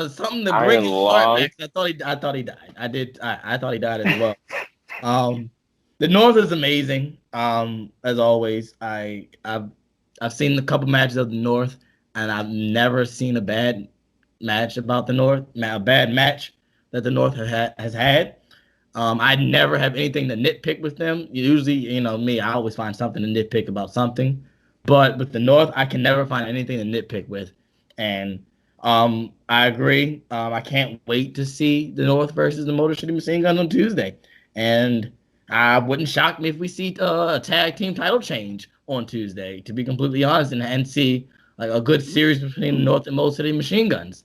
something to bring Iron his lung. heart back. I thought he died. I thought he died as well. The North is amazing. As always, I've seen a couple matches of the North, and I've never seen a bad match about the North. A bad match that the North has had. I never have anything to nitpick with them. Usually, me, I always find something to nitpick about something. But with the North, I can never find anything to nitpick with. And I agree. I can't wait to see the North versus the Motor City Machine Guns on Tuesday. And I wouldn't shock me if we see a tag team title change on Tuesday, to be completely honest, and see like a good series between the North and Motor City Machine Guns.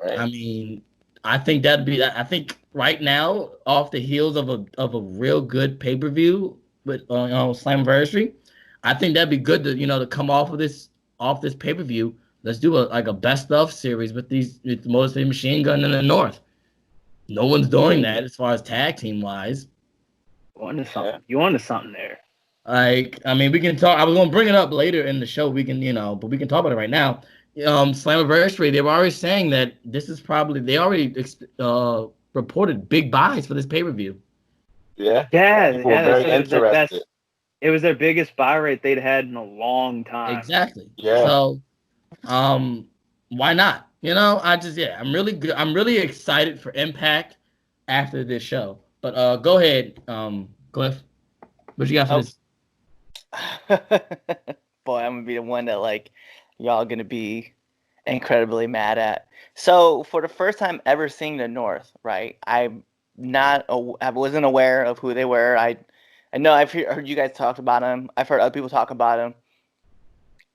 Right. I mean, I think that'd be. I think right now, off the heels of a real good pay-per-view with Slammiversary, I think that'd be good to to come off this pay-per-view. Let's do a best of series with the Motor City Machine Gun in the North. No one's doing that as far as tag team wise. You onto something there. Like, I mean, we can talk. I was gonna bring it up later in the show. We can, but we can talk about it right now. Slammiversary, they were already saying that this is probably they already reported big buys for this pay-per-view. Yeah. Yeah, People were very interested. It was their biggest buy rate they'd had in a long time. Exactly. Yeah. So, why not? I'm really good. I'm really excited for Impact after this show. But go ahead, Cliff. What you got for this? Boy, I'm gonna be the one that like y'all gonna be incredibly mad at. So for the first time ever seeing the North, right? I wasn't aware of who they were. I know I've heard you guys talk about them. I've heard other people talk about them.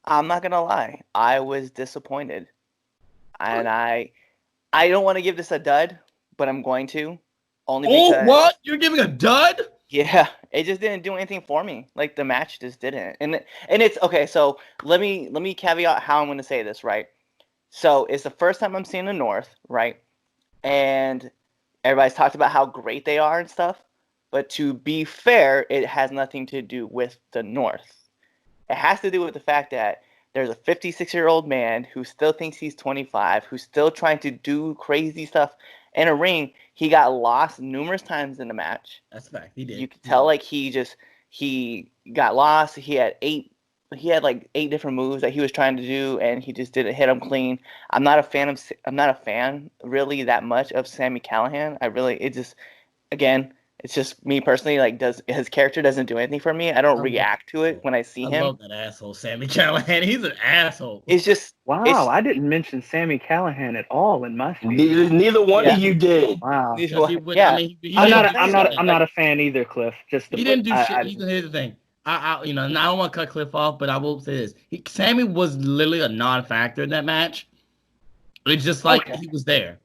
I'm not gonna lie, I was disappointed, and I don't want to give this a dud, but I'm going to. Only because, What? You're giving a dud? yeah, it just didn't do anything for me. Like the match just didn't. And it's okay, so let me caveat how I'm gonna say this, right? So it's the first time I'm seeing the North, right? And everybody's talked about how great they are and stuff. But to be fair, it has nothing to do with the North. It has to do with the fact that there's a 56-year-old man who still thinks he's 25, who's still trying to do crazy stuff in a ring. He got lost numerous times in the match. That's a fact. He did. You could tell like he got lost. He had like 8 different moves that he was trying to do, and he just didn't hit them clean. I'm not a fan really that much of Sami Callihan. Again, It's just me personally. Like, does his character doesn't do anything for me? I don't react to it when I see I him. love that asshole, Sammy Callahan. He's an asshole. It's just Wow, I didn't mention Sammy Callahan at all in my speech. Neither one Yeah. of you did. Wow. Because he would, yeah. I mean, he I'm didn't not. do I'm not a fan either, Cliff. Just He didn't do shit. I, Here's the thing. You know, and I don't want to cut Cliff off, but I will say this: Sammy was literally a non-factor in that match. It's just like Okay. he was there.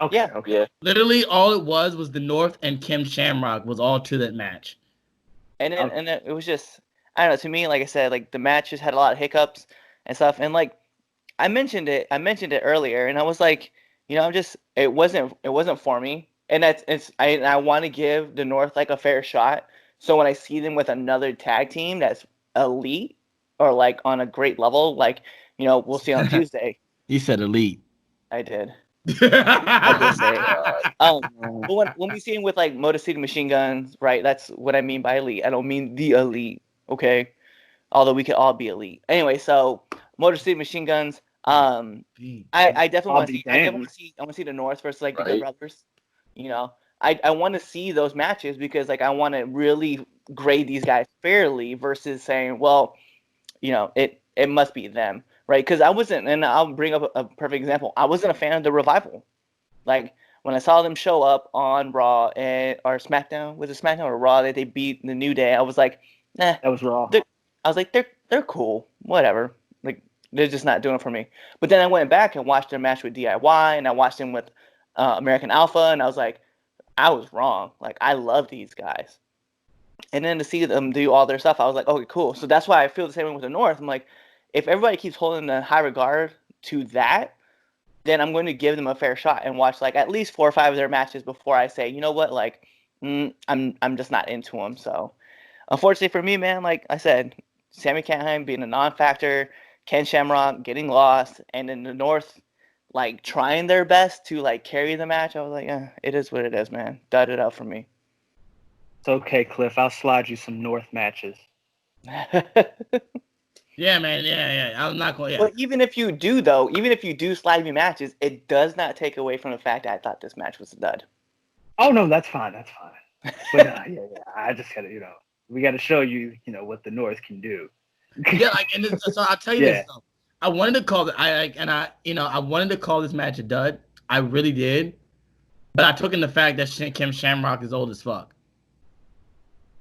okay. Yeah. Okay. Yeah. Literally, all it was the North and Kim Shamrock was all to that match. And it was just, I don't know, to me, like I said, like the match just had a lot of hiccups and stuff. And like I mentioned it earlier, and I was like, you know, it wasn't for me. And I want to give the North like a fair shot. So when I see them with another tag team that's elite or like on a great level, like, you know, we'll see on Tuesday. He said elite. I did. I just say but when we see him with like Motor City Machine Guns, right? That's what I mean by elite. I don't mean the elite, okay? Although we could all be elite. Anyway, so Motor City Machine Guns. I definitely want to see. I want to see the North versus like the Good Brothers. You know, I want to see those matches because like I want to really grade these guys fairly versus saying, well, you know, it must be them. Right, because I wasn't, and I'll bring up a perfect example. I wasn't a fan of the Revival. Like when I saw them show up on Raw or SmackDown, was it SmackDown or Raw that they beat the New Day? I was like, nah. That was Raw. I was like, they're cool, whatever. Like they're just not doing it for me. But then I went back and watched their match with DIY, and I watched them with American Alpha, and I was like, I was wrong. Like I love these guys. And then to see them do all their stuff, I was like, okay, cool. So that's why I feel the same way with the North. I'm like, if everybody keeps holding a high regard to that, then I'm going to give them a fair shot and watch like at least 4 or 5 of their matches before I say, you know what, like I'm just not into them. So unfortunately for me, man, like I said, Sammy Callahan being a non-factor, Ken Shamrock getting lost, and in the North like trying their best to like carry the match. I was like, it is what it is, man. Dud it out for me. It's okay, Cliff. I'll slide you some North matches. Yeah, man. Yeah. I'm not going. Yeah. But even if you do slide me matches, it does not take away from the fact that I thought this match was a dud. Oh no, that's fine. But yeah. I just gotta, we gotta show you, what the North can do. Yeah, like, and so I'll tell you this though. I wanted to call it. I wanted to call this match a dud. I really did, but I took in the fact that Kim Shamrock is old as fuck.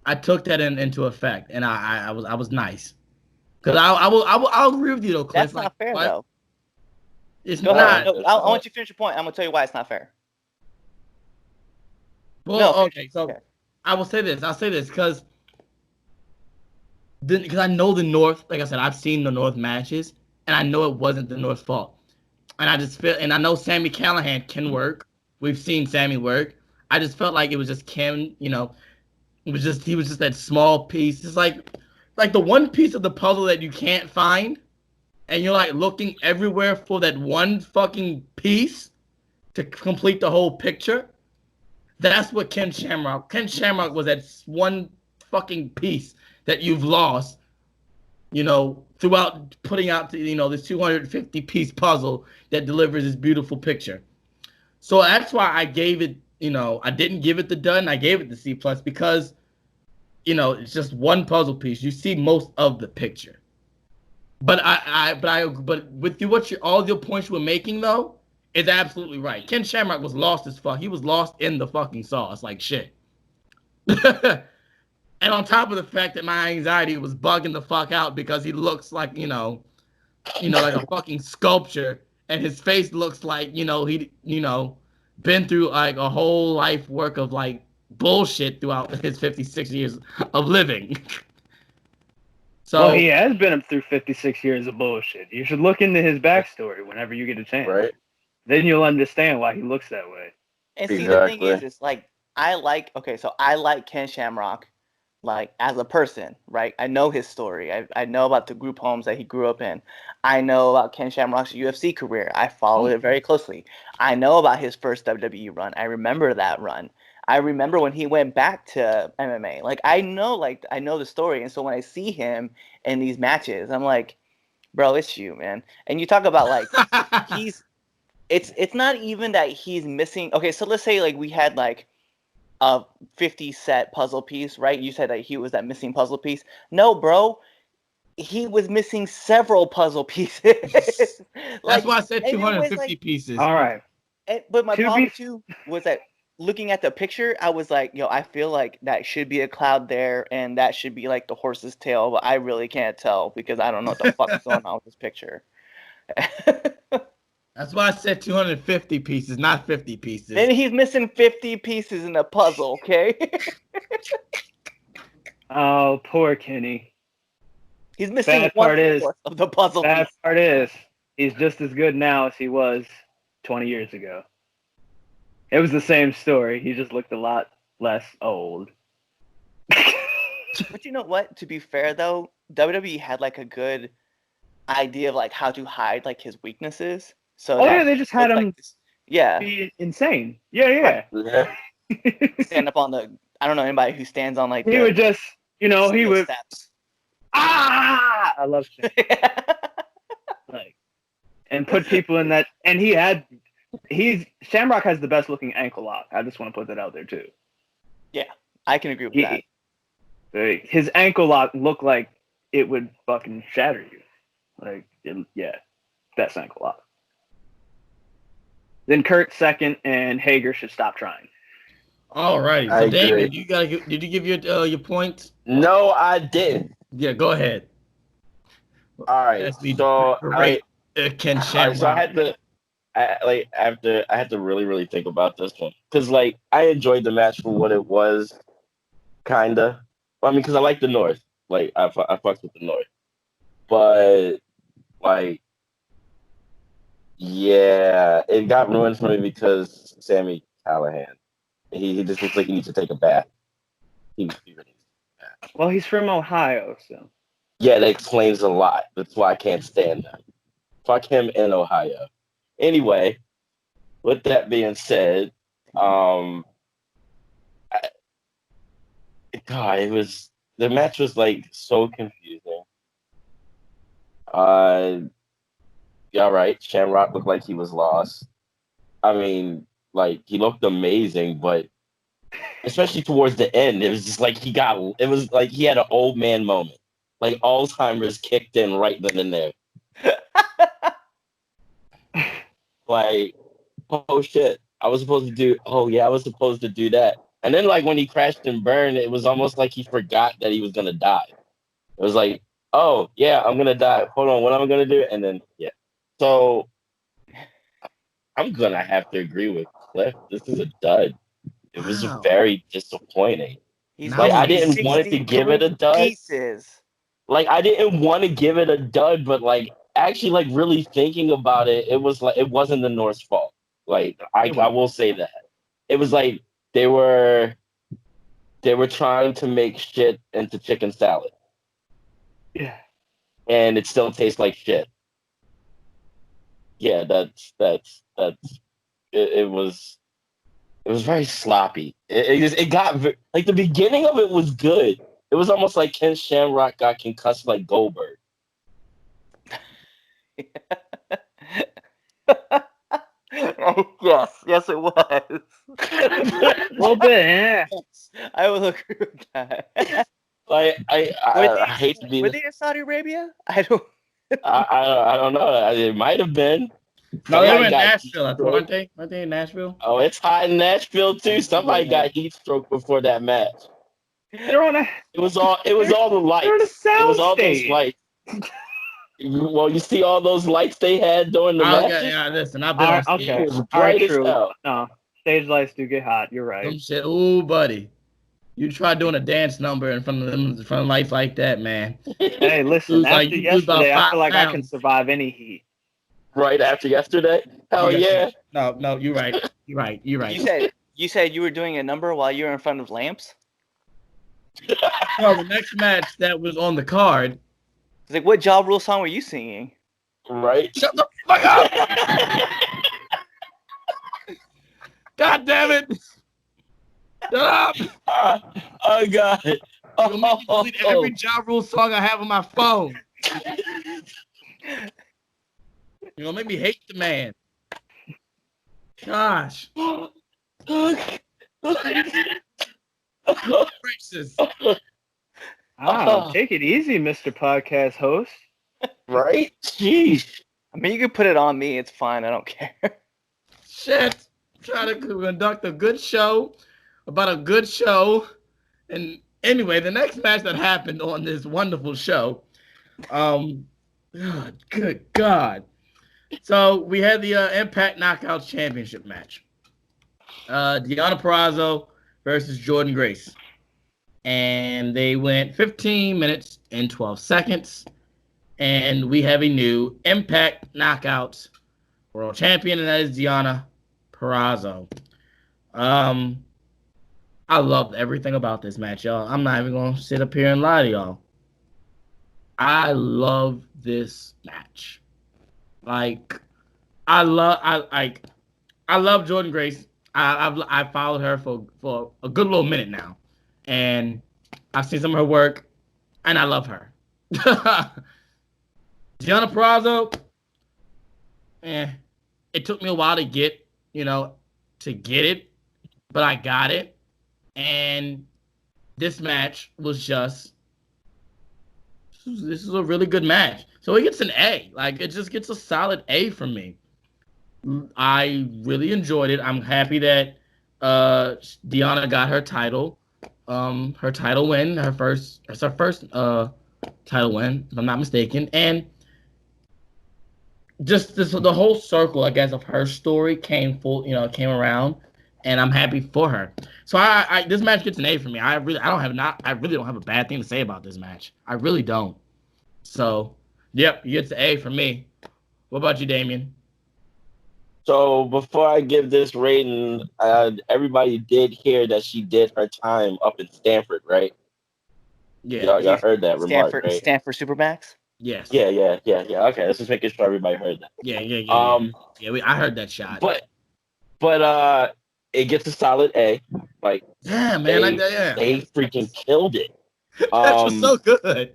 I took that into effect, and I was nice. Because I'll agree with you though, Cliff. That's not fair though. It's Go not. ahead. No, I want you to finish your point. I'm gonna tell you why it's not fair. Well, okay, so I will say this. I'll say this because I know the North. Like I said, I've seen the North matches, and I know it wasn't the North's fault. And I just feel, and I know Sammy Callahan can work. We've seen Sammy work. I just felt like it was just Kim. He was just that small piece. It's like the one piece of the puzzle that you can't find, and you're like looking everywhere for that one fucking piece to complete the whole picture. That's what Ken Shamrock. Ken Shamrock was that one fucking piece that you've lost, throughout putting out this 250 piece puzzle that delivers this beautiful picture. So that's why I gave it, I didn't give it the dud, I gave it the C+ because it's just one puzzle piece. You see most of the picture. But with all your points you were making though, is absolutely right. Ken Shamrock was lost as fuck. He was lost in the fucking sauce like shit. And on top of the fact that my anxiety was bugging the fuck out because he looks like, like a fucking sculpture, and his face looks like, he been through like a whole life work of like bullshit throughout his 56 years of living. So he has been through 56 years of bullshit. You should look into his backstory whenever you get a chance. Right. Then you'll understand why he looks that way. And see, the thing is like I like Ken Shamrock, like as a person, right? I know his story. I know about the group homes that he grew up in. I know about Ken Shamrock's UFC career. I followed it very closely. I know about his first WWE run. I remember that run. I remember when he went back to MMA. Like I know the story. And so when I see him in these matches, I'm like, bro, it's you, man. And you talk about like it's not even that he's missing. Okay, so let's say like we had like a 50 set puzzle piece, right? You said that he was that missing puzzle piece. No, bro. He was missing several puzzle pieces. That's why I said and it was 250 pieces. All right. but my To problem be- too was that looking at the picture, I was like, yo, I feel like that should be a cloud there, and that should be like the horse's tail, but I really can't tell because I don't know what the fuck is going on with this picture. That's why I said 250 pieces, not 50 pieces. Then he's missing 50 pieces in a puzzle, okay? Oh, poor Kenny. He's missing Bad part 1/4 of the puzzle Bad piece. part is, he's just as good now as he was 20 years ago. It was the same story. He just looked a lot less old. But you know what? To be fair though, WWE had like a good idea of like how to hide like his weaknesses. So Oh that yeah, they just had looked him like this- yeah, be insane. Yeah. Yeah. stand up on the. I don't know anybody who stands on like He the would just, he steel would. steps. I love like, and put people in that. And Shamrock has the best looking ankle lock. I just want to put that out there too. I can agree with that. His ankle lock looked like it would fucking shatter you. Like, best ankle lock. Then Kurt second, and Hager should stop trying. All right. So I David, agree. did you give your points? No, I didn't. Yeah, go ahead. All right. Let's be So great. Ken Shamrock. so I had to, I had to really, really think about this one because like I enjoyed the match for what it was, kinda. I mean, because I like the North. Like I fucked with the North, but like, yeah, it got ruined for me because Sammy Callahan. He just looks like he needs to take a bath. He really needs a bath. Well, he's from Ohio, so. Yeah, that explains a lot. That's why I can't stand him. Fuck him in Ohio. Anyway, with that being said, God, the match was like so confusing. Yeah, right. Shamrock looked like he was lost. I mean, like he looked amazing, but especially towards the end, it was just like it was like he had an old man moment. Like Alzheimer's kicked in right then and there. Like, oh shit, I was supposed to do that. And then like when he crashed and burned, it was almost like he forgot that he was gonna die. It was like, oh yeah, I'm gonna die. Hold on, what am I gonna do? And then yeah. So I'm gonna have to agree with Cliff. This is a dud. It was Wow. very disappointing. He's Like, I didn't want it to give it a dud. Pieces. Like I didn't want to give it a dud, but like actually like really thinking about it, it was like it wasn't the North's fault. Like I will say that. It was like they were trying to make shit into chicken salad. Yeah. And it still tastes like shit. Yeah, it was very sloppy. It got like the beginning of it was good. It was almost like Ken Shamrock got concussed like Goldberg. Yes, it was. A little bit, yeah. I will agree with that. Like I hate to be. Were they in Saudi Arabia? I don't. I don't know. It might have been. No, they were in Somebody got Nashville, heat stroke. weren't they? Weren't they in Nashville? Oh, it's hot in Nashville too. Somebody got heat stroke before that match. They're on a It was all the lights. They're on a It was sound all stage. those lights. Well, you see all those lights they had during the match. Okay, yeah, listen, I've been on stage. Okay. It was All right, bright as true. hell. No, stage lights do get hot. You're Some right. shit. Ooh, buddy. You try doing a dance number in front of lights like that, man. Hey, listen. Lose, After like, you lose about yesterday, I 5 feel like I can pounds. survive any heat. Right after yesterday. Hell yeah. No, you're right. You're right. You said you were doing a number while you were in front of lamps. No, the next match that was on the card. It's like, what Ja Rule song were you singing? Right. Shut the fuck up! God damn it! Shut up! Oh god. You'll make me delete every Ja Rule song I have on my phone. You're gonna make me hate the man. Gosh. Gracious. Take it easy, Mr. Podcast host. Right? Jeez. I mean, you can put it on me. It's fine. I don't care. Shit. Trying to conduct a good show about a good show. And anyway, the next match that happened on this wonderful show, good God. So we had the Impact Knockouts Championship match. Deonna Purrazzo versus Jordynne Grace. And they went 15 minutes and 12 seconds. And we have a new Impact Knockouts World Champion, and that is Deonna Purrazzo. I loved everything about this match, y'all. I'm not even going to sit up here and lie to y'all. I love this match. Like, I love Jordynne Grace. I've followed her for a good little minute now, and I've seen some of her work, and I love her. Deonna Purrazzo, it took me a while to get it, but I got it, and this match was just. This is a really good match. So it gets an A. Like, it just gets a solid A from me. I really enjoyed it. I'm happy that Deonna got her title. Her title win. It's her first title win, if I'm not mistaken. And just the whole circle, I guess, of her story came around, and I'm happy for her. So I this match gets an A for me. I really don't have a bad thing to say about this match. I really don't. So, yep, you get the A for me. What about you, Damien? So before I give this rating, everybody did hear that she did her time up in Stanford, right? Yeah. Y'all heard that remark, right? Stanford Supermax? Yes. Yeah. Okay, let's just making sure everybody heard that. Yeah. I heard that shot. But it gets a solid A. Like, yeah, man, they freaking killed it. That was so good.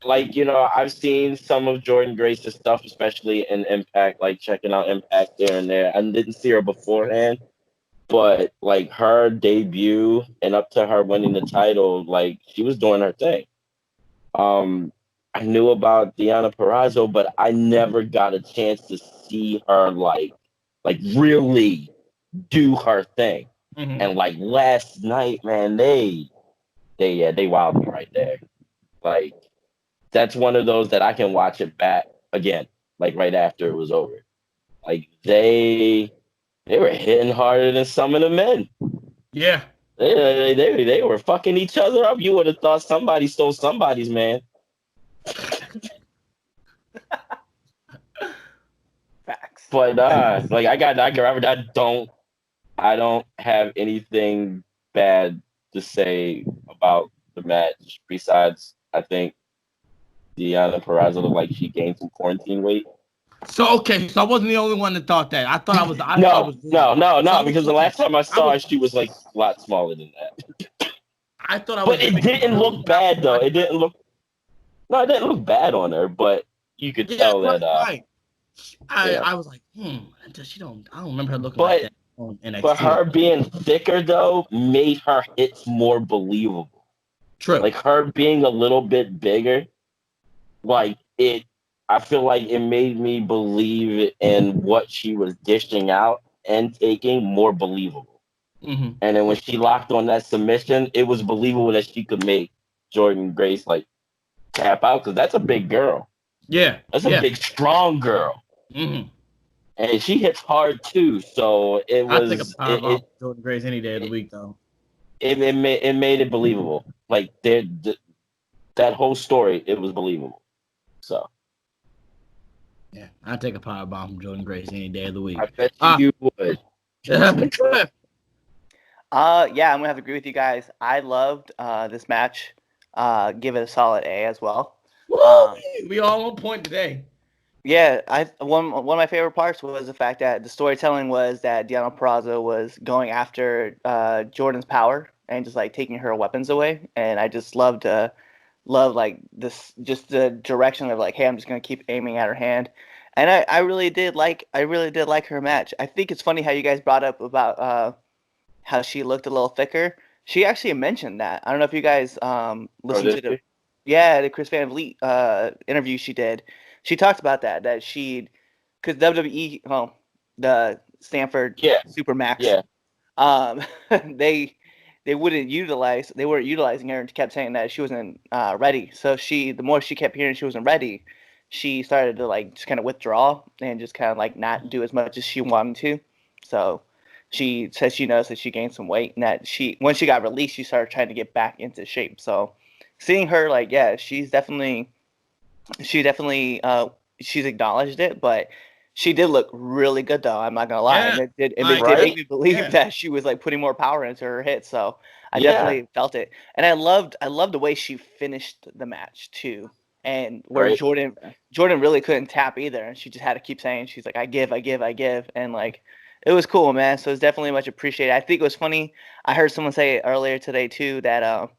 Like, I've seen some of Jordynne Grace's stuff, especially in Impact, like checking out Impact there and there. I didn't see her beforehand, but like her debut and up to her winning the title, like she was doing her thing. I knew about Deonna Purrazzo, but I never got a chance to see her like really do her thing. Mm-hmm. And like last night, man, they wowed me right there. Like, that's one of those that I can watch it back again, like right after it was over. Like they were hitting harder than some of the men. Yeah. They were fucking each other up. You would have thought somebody stole somebody's man. Facts. But like I don't have anything bad to say about the match besides I think Deonna Purrazzo looked like she gained some quarantine weight. So I wasn't the only one that thought that. I thought I was. No, because the last time I saw her, she was like a lot smaller than that. I thought I was. But it didn't look bad though. It didn't look bad on her, but you could tell that. Right. I was like, I don't remember her looking like that on NXT. But her being thicker though made her hits more believable. True. Like her being a little bit bigger, like it. I feel like it made me believe in what she was dishing out and taking more believable. Mm-hmm. And then when she locked on that submission, it was believable that she could make Jordynne Grace like tap out because that's a big girl. Yeah, that's a big, strong girl. Mm-hmm. And she hits hard too. So it was. I think about Jordynne Grace any day of the week though. It made it believable. Like that whole story, it was believable. So. Yeah, I'd take a power bomb from Jordynne Grace any day of the week. I bet you would. Yeah, I'm gonna have to agree with you guys. I loved this match. Give it a solid A as well. We all on point today. Yeah, one of my favorite parts was the fact that the storytelling was that Deonna Purrazzo was going after Jordynne's power and just like taking her weapons away, and I just loved like this, just the direction of like, hey, I'm just gonna keep aiming at her hand, and I really did like her match. I think it's funny how you guys brought up about how she looked a little thicker. She actually mentioned that. I don't know if you guys listened to did the Chris Van Vliet interview she did. She talked about that because WWE, well, the Stanford Yeah. Supermax, Yeah. they weren't utilizing her and kept saying that she wasn't ready. So the more she kept hearing she wasn't ready, she started to like just kind of withdraw and just kind of like not do as much as she wanted to. So she says she noticed that she gained some weight and that once she got released, she started trying to get back into shape. So seeing her, like, yeah, she's definitely she's acknowledged it, but she did look really good though. I'm not gonna lie, Yeah. and it did Right? make me believe Yeah. that she was like putting more power into her hits. So I Yeah. definitely felt it, and I loved the way she finished the match too, and where Right. Jordan really couldn't tap either, and she just had to keep saying, she's like, I give, and like it was cool, man. So it's definitely much appreciated. I think it was funny. I heard someone say earlier today too that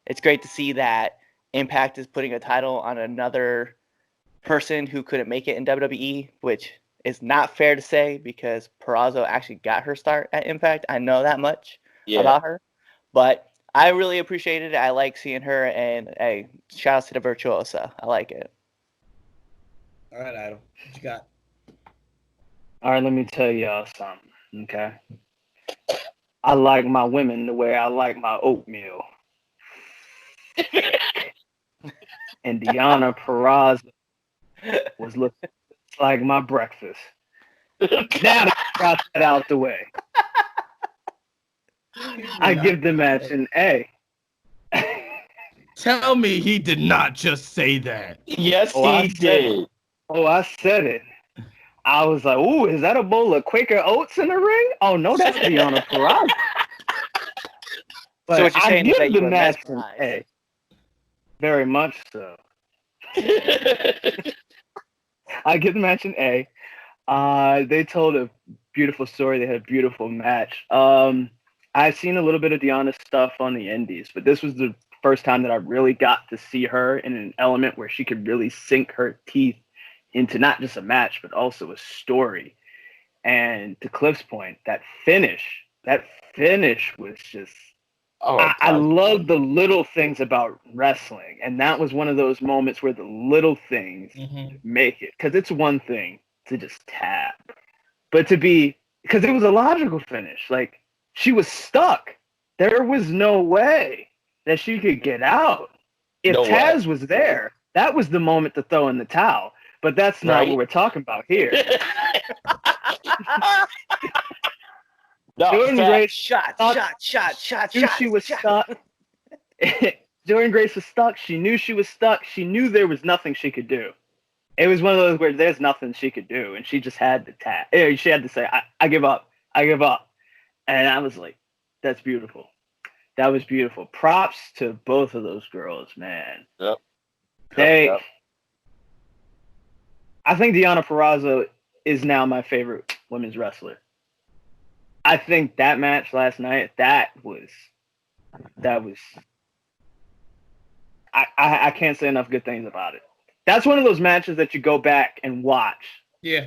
it's great to see that Impact is putting a title on another person who couldn't make it in WWE, which is not fair to say because Purrazzo actually got her start at Impact. I know that much Yeah. about her, but I really appreciated it. I like seeing her, and hey, shout out to the Virtuosa. I like it. All right, Idol. What you got? All right, let me tell y'all something, okay? I like my women the way I like my oatmeal. And Deonna Purrazzo was looking like my breakfast. Now that I got that out the way, I give the match an A. Tell me he did not just say that. Yes, Oh, I he said did. Oh, I said it. I was like, ooh, is that a bowl of Quaker Oats in the ring? Oh, no, that's Deonna Purrazzo. But So what you're I saying is give that the you were match an mesmerized. A. Very much so. I give the match an A. They told a beautiful story. They had a beautiful match. I've seen a little bit of Deanna's stuff on the indies, but this was the first time that I really got to see her in an element where she could really sink her teeth into not just a match, but also a story. And to Cliff's point, that finish was just Oh, I love the little things about wrestling, and that was one of those moments where the little things make it. Because it's one thing to just tap, but because it was a logical finish. Like, she was stuck. There was no way that she could get out. If No way. Taz was there, that was the moment to throw in the towel. But that's not Right. what we're talking about here. No, Jordan fact. Grace Shot. knew she was stuck. Jordan Grace was stuck. She knew she was stuck. She knew there was nothing she could do. It was one of those where there's nothing she could do, and she just had to tap. She had to say, I give up. I give up. And I was like, that's beautiful. That was beautiful. Props to both of those girls, man. Yep. Yep. I think Deonna Purrazzo is now my favorite women's wrestler. I think that match last night, that was I can't say enough good things about it. That's one of those matches that you go back and watch. Yeah.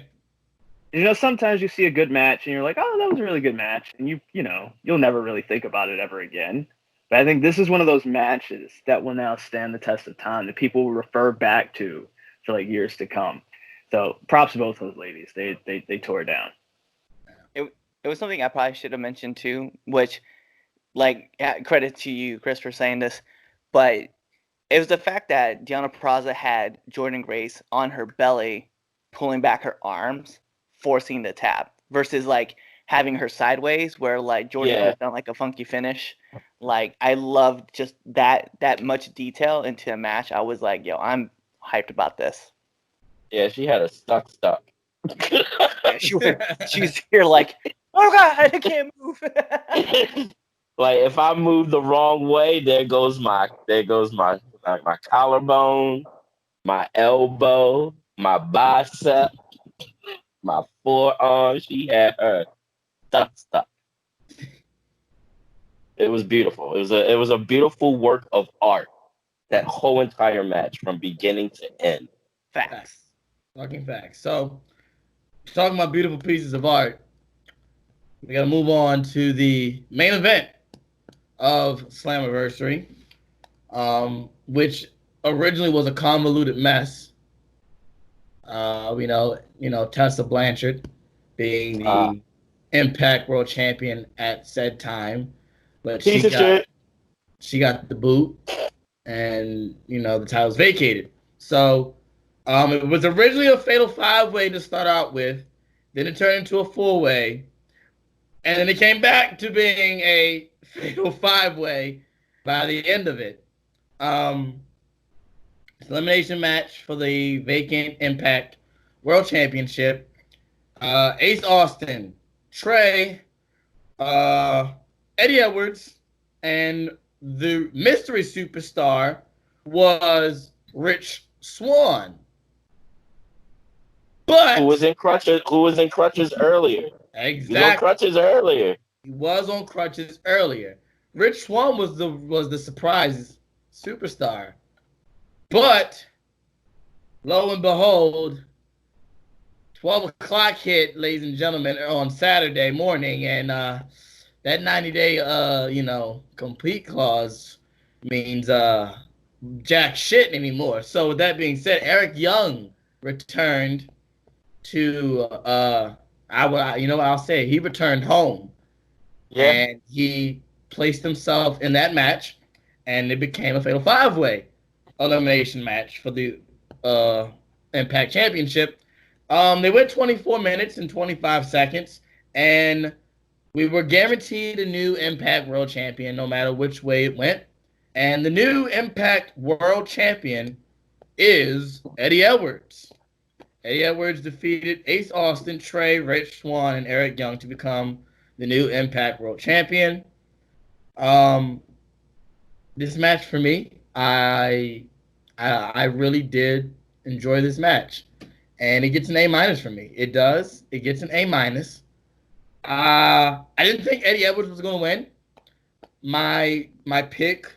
You know, sometimes you see a good match and you're like, oh, that was a really good match. And you'll never really think about it ever again. But I think this is one of those matches that will now stand the test of time that people will refer back to for like years to come. So props to both those ladies. They tore it down. It was something I probably should have mentioned too, which, like, credit to you, Chris, for saying this, but it was the fact that Deonna Purrazzo had Jordan Grace on her belly, pulling back her arms, forcing the tap, versus like having her sideways, where like Jordan could have done like a funky finish. Like, I loved just that much detail into a match. I was like, yo, I'm hyped about this. Yeah, she had a stuck. She's here like, oh god, I can't move. Like, if I move the wrong way, there goes my collarbone, my elbow, my bicep, my forearm. She had her stuck. It was beautiful. It was a beautiful work of art. That whole entire match from beginning to end. Facts. Fucking facts. So, talking about beautiful pieces of art, we got to move on to the main event. of Slammiversary, which originally was a convoluted mess. Tessa Blanchard being the Impact World Champion at said time, but Piece of shit. she got the boot, and the title was vacated. So it was originally a fatal 5-way to start out with, then it turned into a 4-way, and then it came back to being a fatal 5-way by the end of it. Elimination match for the vacant Impact World Championship. Ace Austin, Trey, Eddie Edwards, and the mystery superstar was Rich Swann. But who was in crutches earlier. Exactly. He was on crutches earlier. He was on crutches earlier. Rich Swann was the surprise superstar. But lo and behold, 12 o'clock hit, ladies and gentlemen, on Saturday morning, and that 90-day complete clause means jack shit anymore. So with that being said, Eric Young returned to I'll say he returned home. Yeah. And he placed himself in that match, and it became a fatal 5-way elimination match for the Impact Championship. They went 24 minutes and 25 seconds, and we were guaranteed a new Impact World Champion no matter which way it went. And the new Impact World Champion is Eddie Edwards. Eddie Edwards defeated Ace Austin, Trey, Rich Swann, and Eric Young to become the new Impact World Champion. This match for me, I really did enjoy this match, and it gets an A- from me. It does. It gets an A-. I didn't think Eddie Edwards was going to win. My pick,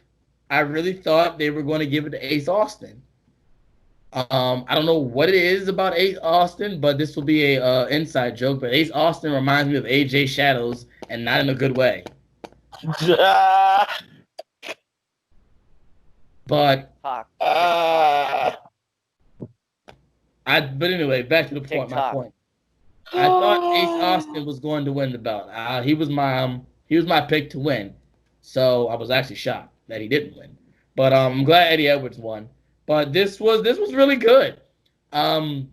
I really thought they were going to give it to Ace Austin. I don't know what it is about Ace Austin, but this will be a inside joke. But Ace Austin reminds me of AJ Shadows, and not in a good way. But but anyway, back to the point. My point. I thought Ace Austin was going to win the belt. He was my pick to win. So I was actually shocked that he didn't win. But I'm glad Eddie Edwards won. But this was really good. The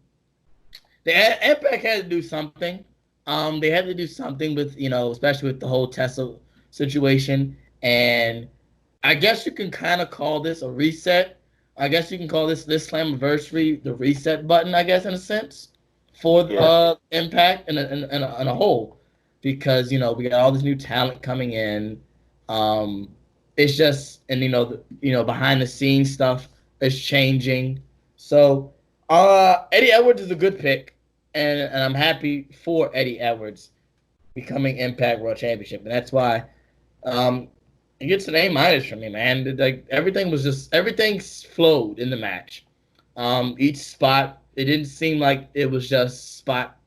Impact had to do something. They had to do something with, especially with the whole Tessa situation. And I guess you can kind of call this a reset. I guess you can call this Slammiversary the reset button, I guess, in a sense, for Impact in a whole. Because, we got all this new talent coming in. It's just, and, behind the scenes stuff is changing. So Eddie Edwards is a good pick, and I'm happy for Eddie Edwards becoming Impact World Championship, and that's why it gets an A- from me, man. Like everything flowed in the match. Each spot, it didn't seem like it was just spot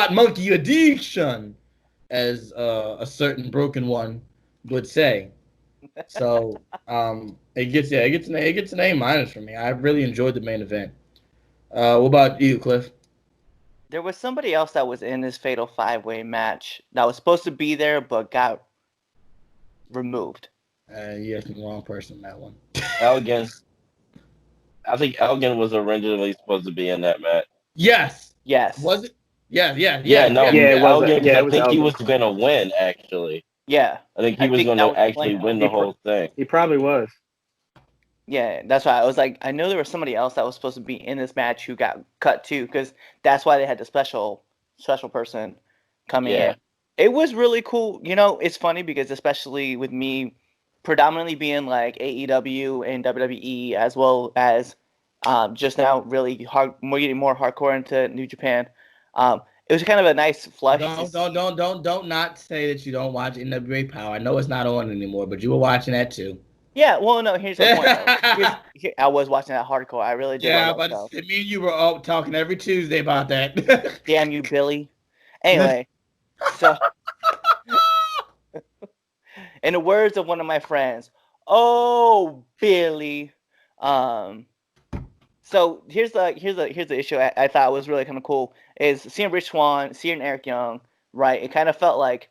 monkey addiction, as a certain broken one would say. So it gets an A- from me. I really enjoyed the main event. What about you, Cliff? There was somebody else that was in this fatal 5-way match that was supposed to be there but got removed. You asked the wrong person on that one. Elgin. I think Elgin was originally supposed to be in that match. Yes. Was it? Yeah. Elgin, Yeah, I think he was going to win, actually. Yeah. I think he was going to actually win the whole thing. He probably was. Yeah, that's why I was like, I know there was somebody else that was supposed to be in this match who got cut too, because that's why they had the special person coming in. It was really cool. It's funny because especially with me predominantly being like AEW and WWE, as well as just now really getting more hardcore into New Japan. It was kind of a nice flush. Don't not say that you don't watch NWA Power. I know it's not on anymore, but you were watching that too. Yeah, well, no, here's the point. I was watching that hardcore. I really did. Yeah, but me and you were all talking every Tuesday about that. Damn you, Billy. Anyway, so In the words of one of my friends, "Oh, Billy." So here's the issue I thought was really kind of cool is seeing Rich Swann, seeing Eric Young, right? It kind of felt like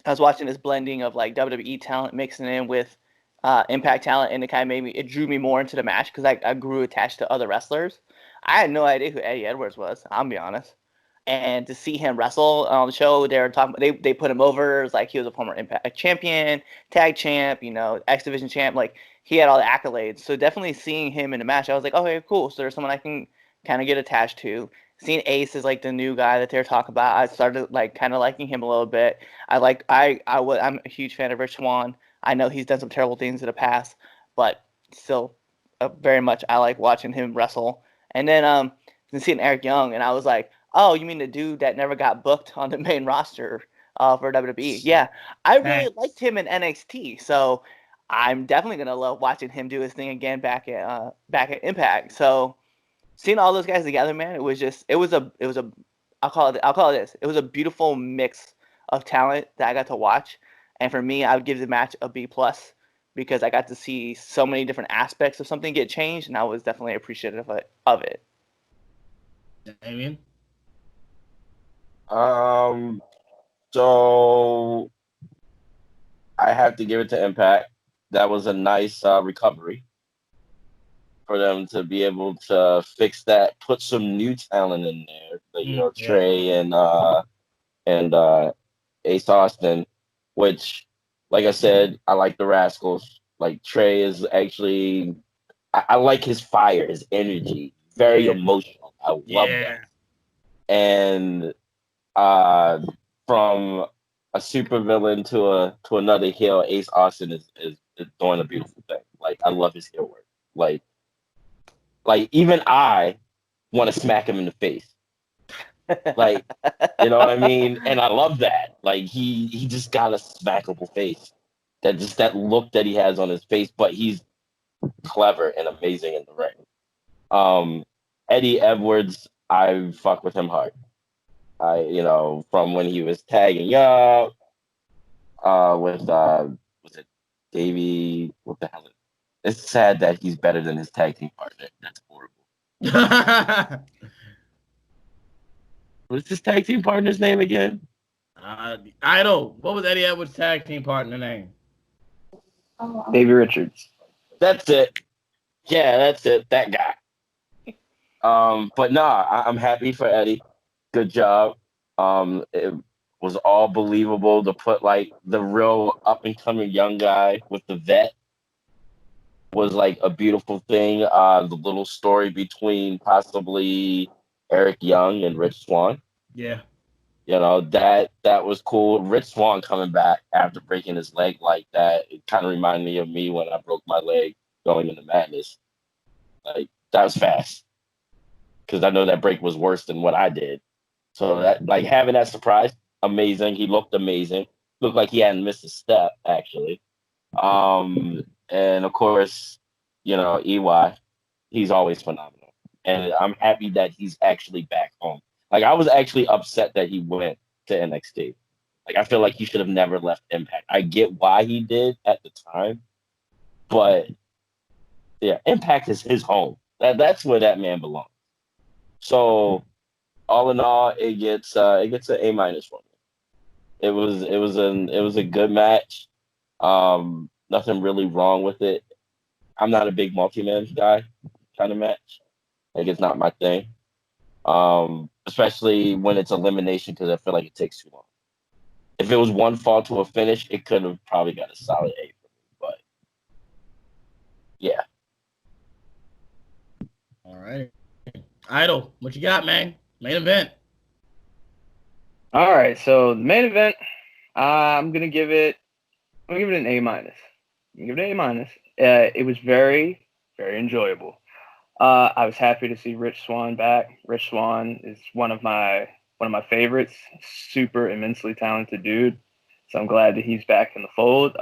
I was watching this blending of like WWE talent mixing in with Impact talent, and it drew me more into the match because I grew attached to other wrestlers. I had no idea who Eddie Edwards was. I'll be honest. And to see him wrestle on the show, they were talking. They put him over. It was like he was a former Impact champion, tag champ, X Division champ. Like he had all the accolades. So definitely seeing him in the match, I was like, okay, cool. So there's someone I can kind of get attached to. Seeing Ace is like the new guy that they're talking about. I started like kind of liking him a little bit. I'm a huge fan of Rich Swann. I know he's done some terrible things in the past, but still, very much I like watching him wrestle. And then seeing Eric Young, and I was like, oh, you mean the dude that never got booked on the main roster for WWE? Yeah, I really liked him in NXT, so I'm definitely gonna love watching him do his thing again back at Impact. So seeing all those guys together, man, it was a I'll call it this. It was a beautiful mix of talent that I got to watch, and for me, I would give the match a B+ because I got to see so many different aspects of something get changed, and I was definitely appreciative of it. Damien? So I have to give it to Impact. That was a nice recovery for them to be able to fix that, put some new talent in there. Trey and Ace Austin, which, like I said, I like the Rascals. Like Trey is actually, I like his fire, his energy, very emotional. I love that. And from a supervillain to another heel, Ace Austin is doing a beautiful thing. Like I love his heel work. Like even I want to smack him in the face. Like, you know what I mean? And I love that. Like he just got a smackable face. That look that he has on his face, but he's clever and amazing in the ring. Eddie Edwards, I fuck with him hard. From when he was tagging up with was it Davey? What the hell? It's sad that he's better than his tag team partner. That's horrible. What's his tag team partner's name again? Idol. What was Eddie Edwards' tag team partner name? Davey Richards. That's it. Yeah, that's it. That guy. But nah, I'm happy for Eddie. Good job. It was all believable to put like the real up and coming young guy with the vet was like a beautiful thing. The little story between possibly Eric Young and Rich Swann. Yeah. That was cool. Rich Swann coming back after breaking his leg like that, it kind of reminded me of me when I broke my leg going into Madness. Like that was fast. Because I know that break was worse than what I did. So that like having that surprise, amazing. He looked amazing. Looked like he hadn't missed a step, actually. And of course, EY, he's always phenomenal. And I'm happy that he's actually back home. Like I was actually upset that he went to NXT. Like I feel like he should have never left Impact. I get why he did at the time, but yeah, Impact is his home. That's where that man belongs. So all in all, it gets an A- for me. It was a good match. Nothing really wrong with it. I'm not a big multi-man guy kind of match. Like it's not my thing. Especially when it's elimination because I feel like it takes too long. If it was one fall to a finish, it could have probably got a solid A for me. But yeah. All right. Idol, what you got, man? Main event. All right, so the main event, I'm gonna give it an A-. Give it an A-. It was very, very enjoyable. I was happy to see Rich Swann back. Rich Swann is one of my favorites. Super immensely talented dude. So I'm glad that he's back in the fold.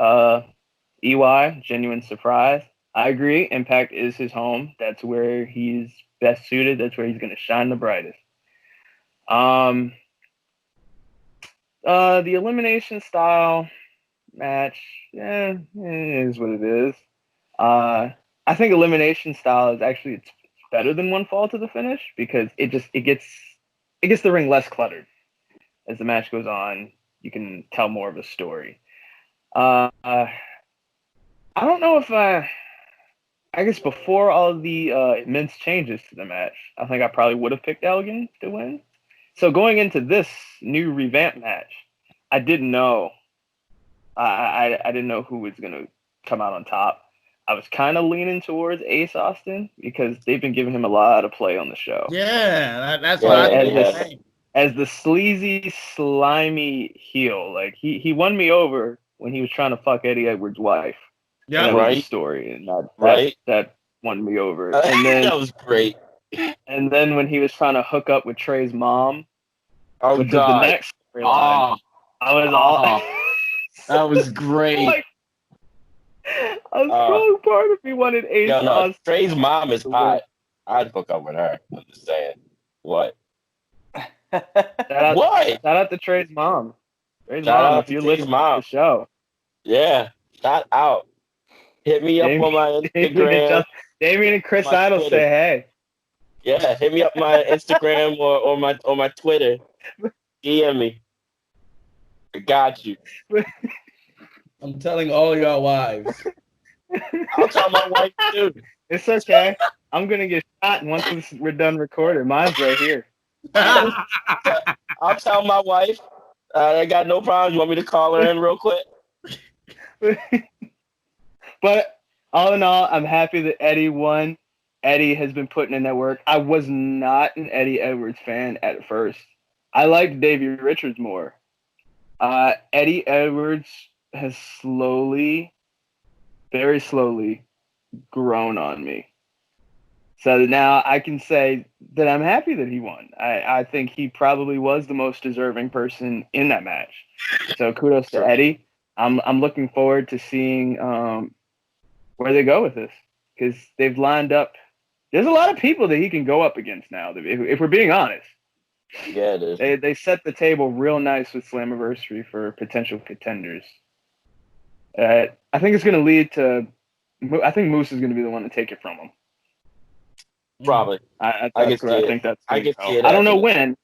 EY, genuine surprise. I agree. Impact is his home. That's where he's best suited. That's where he's going to shine the brightest. The elimination style, match. Yeah, it is what it is. I think elimination style is actually it's better than one fall to the finish because it gets the ring less cluttered as the match goes on. You can tell more of a story. I don't know if I guess before all of the immense changes to the match, I think I probably would have picked Elgin to win. So going into this new revamp match, I didn't know. I didn't know who was gonna come out on top. I was kind of leaning towards Ace Austin because they've been giving him a lot of play on the show. Yeah, that's Yeah, what I yeah. think. As the sleazy, slimy heel, like he won me over when he was trying to fuck Eddie Edwards' wife. Yeah, That was the Right. story, and Right. that won me over. And then that was great. and then when he was trying to hook up with Trey's mom, Oh which was the God. next storyline, I was all That was great. like a strong part of me wanted Ace No, Austin. Trey's mom is hot. I'd hook up with her. I'm just saying. What? What? Shout out to Trey's mom. Trey's Shout mom, out if to you're Trey's listening mom. to the show. Yeah. Shout out. Hit me up on my Instagram. Damien and Chris My Idol Twitter. say hey. Yeah, hit me up my Instagram or my Twitter. DM me. I got you. I'm telling all your wives. I'll tell my wife too. It's okay. I'm gonna get shot once we're done recording. Mine's right here. I'll tell my wife. I got no problem. You want me to call her in real quick? But all in all, I'm happy that Eddie won. Eddie has been putting in that work. I was not an Eddie Edwards fan at first. I liked Davey Richards more. Eddie Edwards has slowly, very slowly, grown on me. So now I can say that I'm happy that he won. I think he probably was the most deserving person in that match. So kudos to Eddie. I'm looking forward to seeing where they go with this because they've lined up. There's a lot of people that he can go up against now. If we're being honest, Yeah, it is. they set the table real nice with Slammiversary for potential contenders. I think it's going to lead to. I think Moose is going to be the one to take it from him. Probably. I can see it. think that's. I can see it I don't know happening. when.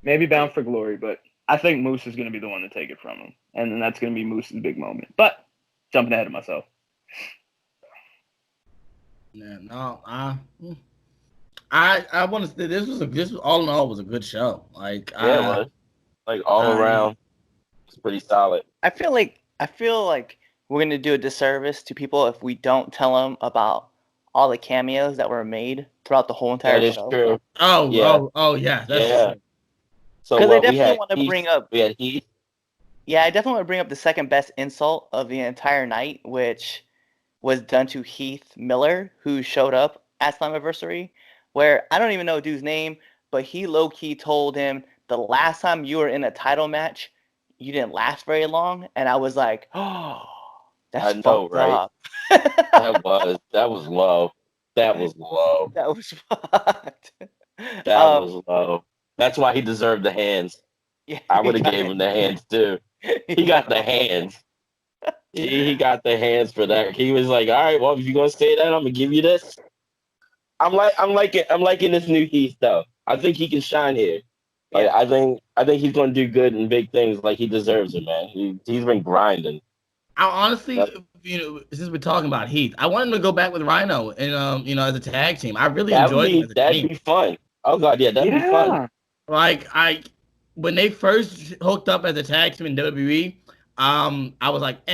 Maybe Bound for Glory, but I think Moose is going to be the one to take it from him, and then that's going to be Moose's big moment. But jumping ahead of myself. Yeah, no, I want to say this was all in all was a good show. Like, Yeah, it was. Like all around, it's pretty solid. I feel like we're gonna do a disservice to people if we don't tell them about all the cameos that were made throughout the whole entire That is show. true. Oh yeah, that's Yeah. true. So Because I what, we definitely had want to Heath- bring up. We had Heath. Yeah, I definitely want to bring up the second best insult of the entire night, which was done to Heath Miller, who showed up at Slammiversary, where I don't even know dude's name, but he low-key told him the last time you were in a title match, you didn't last very long, and I was like, oh, that's I know, fucked right? up. That was low. That was low. That was fucked. That was low. That's why he deserved the hands. Yeah, I would have gave him the hands too. He got the hands. He got the hands for that. He was like, "All right, well, if you're gonna say that, I'm gonna give you this." I'm liking this new Heath though. I think he can shine here. Like, I think he's gonna do good and big things. Like he deserves it, man. He's been grinding. I honestly, since we're talking about Heath, I want him to go back with Rhino and as a tag team. I really enjoyed him as a That'd team. be fun. Oh god, yeah, that'd be fun. Like when they first hooked up as a tag team in WWE, I was like,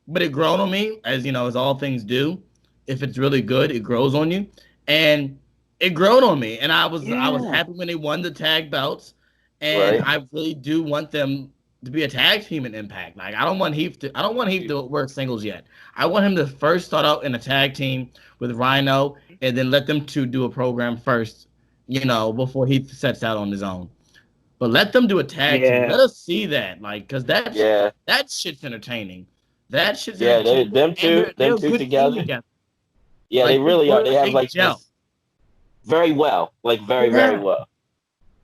but it grown on me, as as all things do. If it's really good, it grows on you, and it grown on me. And I was happy when they won the tag belts, and Right. I really do want them to be a tag team in Impact. Like I don't want Heath to work singles yet. I want him to first start out in a tag team with Rhino, and then let them two do a program first, before he sets out on his own. But let them do a tag team. Let us see that, because that shit's entertaining. That shit's entertaining. them two good together. Yeah, Like, they really are. They have they like gel. this very well, like very well.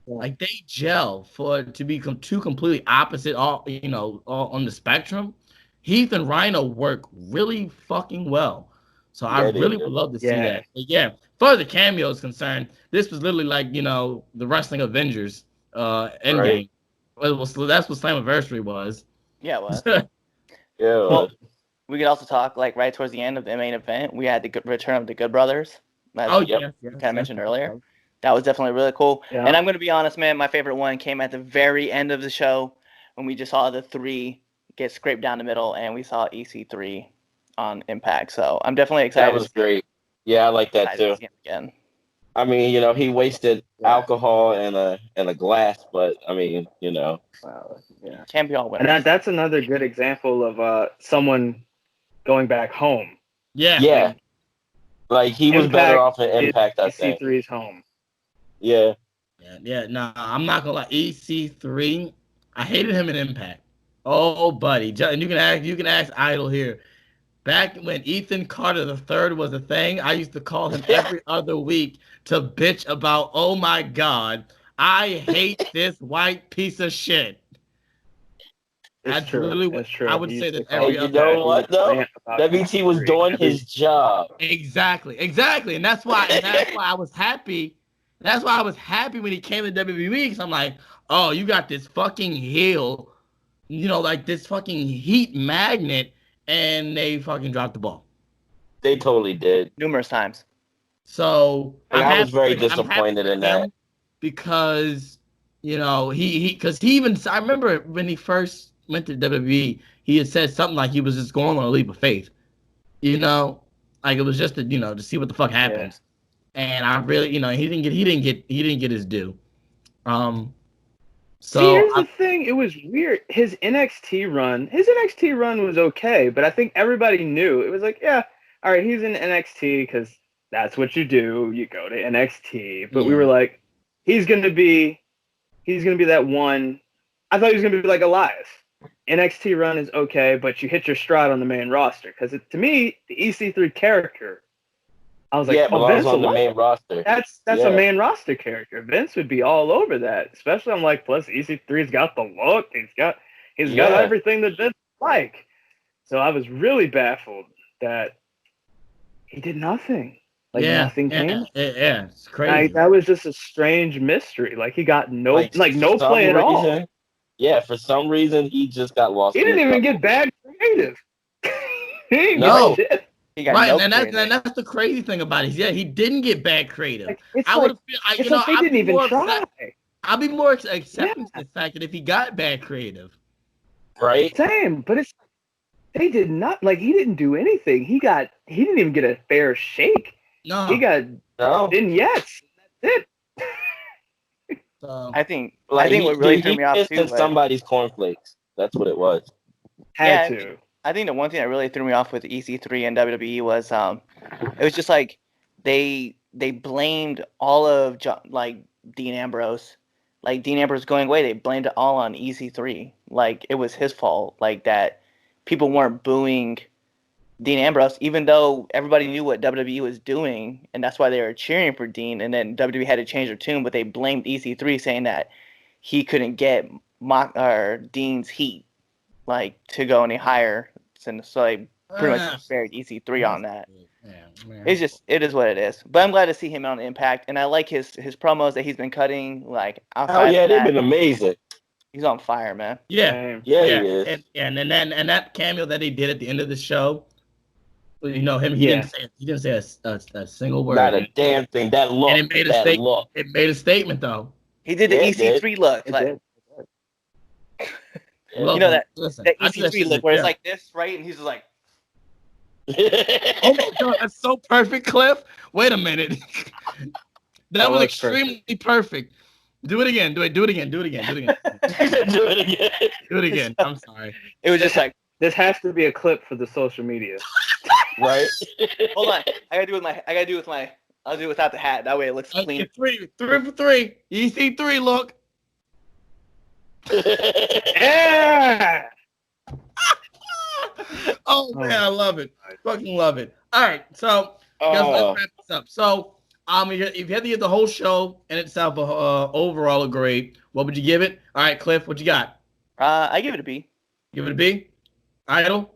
Like they gel to be two completely opposite, all on the spectrum. Heath and Rhino work really fucking well. So I Yeah, they really do. would love to see Yeah. that. But yeah, as far as the cameo is concerned, this was literally like, the Wrestling Avengers Endgame. Right. Well, so that's what Slammiversary was. Yeah, it was. Yeah. Well, we could also talk like right towards the end of the main event. We had the return of the Good Brothers. As Oh, Yep. yeah. you kind of mentioned earlier. That was definitely really cool. Yeah. And I'm going to be honest, man, my favorite one came at the very end of the show when we just saw the three get scraped down the middle and we saw EC3 on Impact. So I'm definitely excited. that was great. Yeah, I like that excited too. to see him again. I mean, he wasted alcohol and a glass, but I mean, Yeah. Can't be all winners. And that's another good example of someone going back home. Yeah. yeah, like he was better Impact off in Impact, I think. EC3's home. Yeah, Yeah. No, I'm not gonna lie. EC3, I hated him in Impact. Oh, buddy, and you can ask Idol here. Back when Ethan Carter III was a thing, I used to call him every other week to bitch about, oh my God, I hate this white piece of shit. It's true. It's true. I would He say used that to every call you other. know what though? rant about WT was EC3 doing every- his job. Exactly, and that's why I was happy. That's why I was happy when he came to WWE, because I'm like, oh, you got this fucking heel, like this fucking heat magnet, and they fucking dropped the ball. They totally did. Numerous times. So Like, I was very I'm happy disappointed for in that. him because he even, I remember when he first went to WWE, he had said something like he was just going on a leap of faith, like it was just to see what the fuck happens. And I really, he didn't get his due. So See, here's the thing. It was weird. His NXT run was okay, but I think everybody knew. It was like, yeah, all right, he's in NXT because that's what you do. You go to NXT. But we were like, he's gonna be that one. I thought he was gonna be like Elias. NXT run is okay, but you hit your stride on the main roster. Because to me, the EC3 character, I was like, Yeah, but I was Vince on the will main roster. That's Yeah. a main roster character. Vince would be all over that. Especially, I'm like, plus EC3's got the look. He's got Yeah. everything that Vince like. So I was really baffled that he did nothing. Like nothing came. Yeah, it's crazy. That was just a strange mystery. Like he got no for play some at all. reason- Yeah, for some reason he just got lost. He didn't even get bad creative. He didn't No. get shit. He got Right, no and creative. that's the crazy thing about it. Yeah, he didn't get bad creative. Like, it's I like, would have, it's like they didn't even try. I'd be more accepting to the fact that if he got bad creative. right. Same, but it's they did not like he didn't do anything. He didn't even get a fair shake. No, He got No, vignettes. That's it. so, I think like what really threw me off pissed too. in was- somebody's cornflakes. That's what it was. Had Yeah, to. I think the one thing that really threw me off with EC3 and WWE was it was just like they blamed all of Dean Ambrose. Like Dean Ambrose going away, they blamed it all on EC3. Like it was his fault. Like that people weren't booing Dean Ambrose, even though everybody knew what WWE was doing, and that's why they were cheering for Dean. And then WWE had to change their tune, but they blamed EC3, saying that he couldn't get Dean's heat to go any higher. And so they pretty much buried EC3 on that. Yeah, man. It is what it is. But I'm glad to see him on Impact, and I like his promos that he's been cutting. Like Oh outside yeah, of they've that, been amazing. he's on fire, man. Yeah, Same. Yeah, yeah, he is. and that cameo that he did at the end of the show, he Yeah. didn't say a single word. Not a damn thing. That look. And it made a that statement. look. It made a statement though. He did the Yeah, it did. EC3 look, It like did. Look, know that- listen, that I see that EC3 shit look where it's yeah. like this, right? And he's just like, Oh my god, that's so perfect, Cliff. Wait a minute. that That was was extremely perfect. Do it again. Do it again. Do it again. Do it again. I'm sorry. it was just like, This has to be a clip for the social media. Right? hold on, I'll do it without the hat. That way it looks clean. Okay, 3 for 3. EC3 look. Yeah. Oh man, I love it. Fucking love it. All right, so guys, let's wrap this up. So, if you had to give the whole show in itself overall a grade, what would you give it? All right, Cliff, what you got? I give it a B. Give it a B. Idol?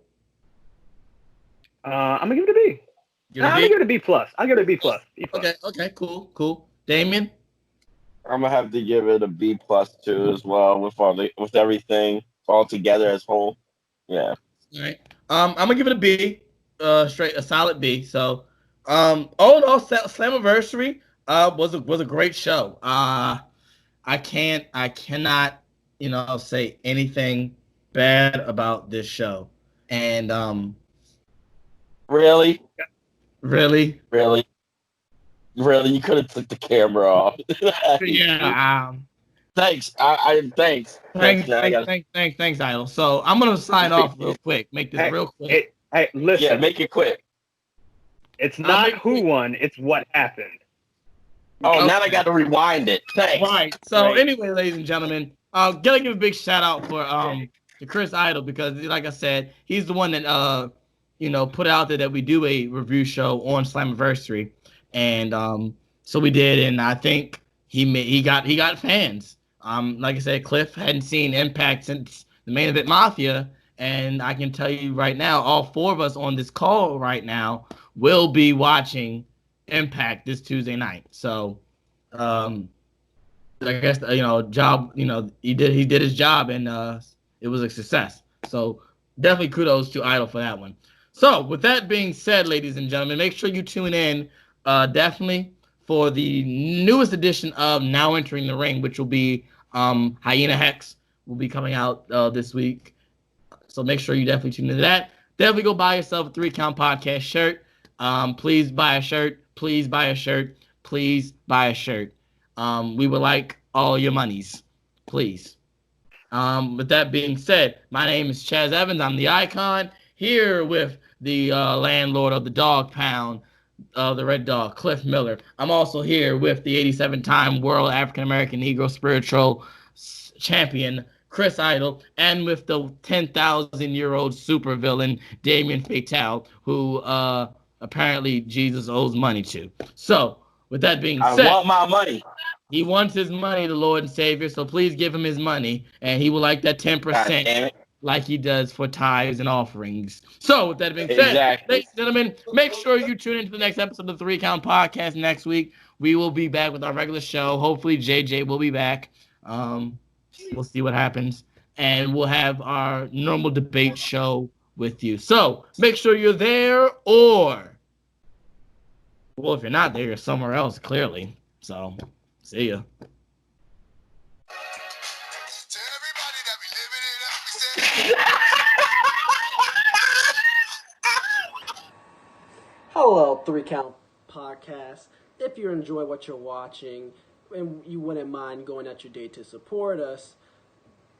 I'm gonna give it a B. Give it a I'm B? gonna give it a B plus. I'll give it a B plus. B plus. Okay, cool. Damien? I'm gonna have to give it a B plus too as well with everything all together as whole. Yeah. All right. I'm gonna give it a B, a solid B. So, all in all, Slammiversary was a great show. I cannot, say anything bad about this show. And Really, really, you could have took the camera off. yeah. Thanks. I thanks. Thanks, Idol. So I'm gonna sign off real quick. Make this real quick. Hey, listen. Yeah, make it quick. It's not who won. It's what happened. Oh, Okay. now I got to rewind it. Thanks. Right. So Right. anyway, ladies and gentlemen, gotta give a big shout out for to Chris Idol because, like I said, he's the one that put out there that we do a review show on Slammiversary, and so we did, and I think he got fans. Like I said, Cliff hadn't seen Impact since the Main Event Mafia, and I can tell you right now, all four of us on this call right now will be watching Impact this Tuesday night. So, I guess job. He did his job, and it was a success. So definitely kudos to Idol for that one. So with that being said, ladies and gentlemen, make sure you tune in definitely for the newest edition of Now Entering the Ring, which will be Hyena Hex will be coming out this week. So make sure you definitely tune into that. Definitely go buy yourself a 3 Count Podcast shirt. Please buy a shirt. Please buy a shirt. Please buy a shirt. We would like all your monies, please. With that being said, my name is Chaz Evans. I'm the Icon here with the landlord of the Dog Pound, the Red Dog, Cliff Miller. I'm also here with the 87-time World African American Negro Spiritual Champion, Chris Idol, and with the 10,000-year-old supervillain, Damien Fatale, who apparently Jesus owes money to. So, with that being said, I want my money. He wants his money, the Lord and Savior, so please give him his money, and he will like that 10% like he does for tithes and offerings. So, with that being said, ladies and gentlemen, make sure you tune into the next episode of the 3 Count Podcast next week. We will be back with our regular show. Hopefully, JJ will be back. We'll see what happens. And we'll have our normal debate show with you. So, make sure you're there, or, well, if you're not there, you're somewhere else, clearly. So, see ya. Hello, 3 Count Podcast. If you enjoy what you're watching and you wouldn't mind going out your day to support us,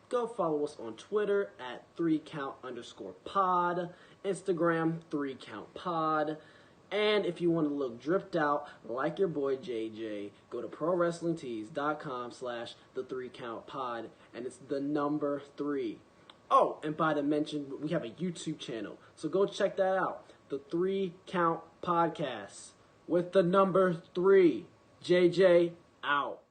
go follow us on Twitter at 3count_pod, Instagram 3countpod, and if you want to look dripped out like your boy JJ, go to prowrestlingtees.com/the3countpod, and it's the number 3. Oh, and by the mention, we have a YouTube channel, so go check that out. The 3 Count Podcast with the number 3. JJ out.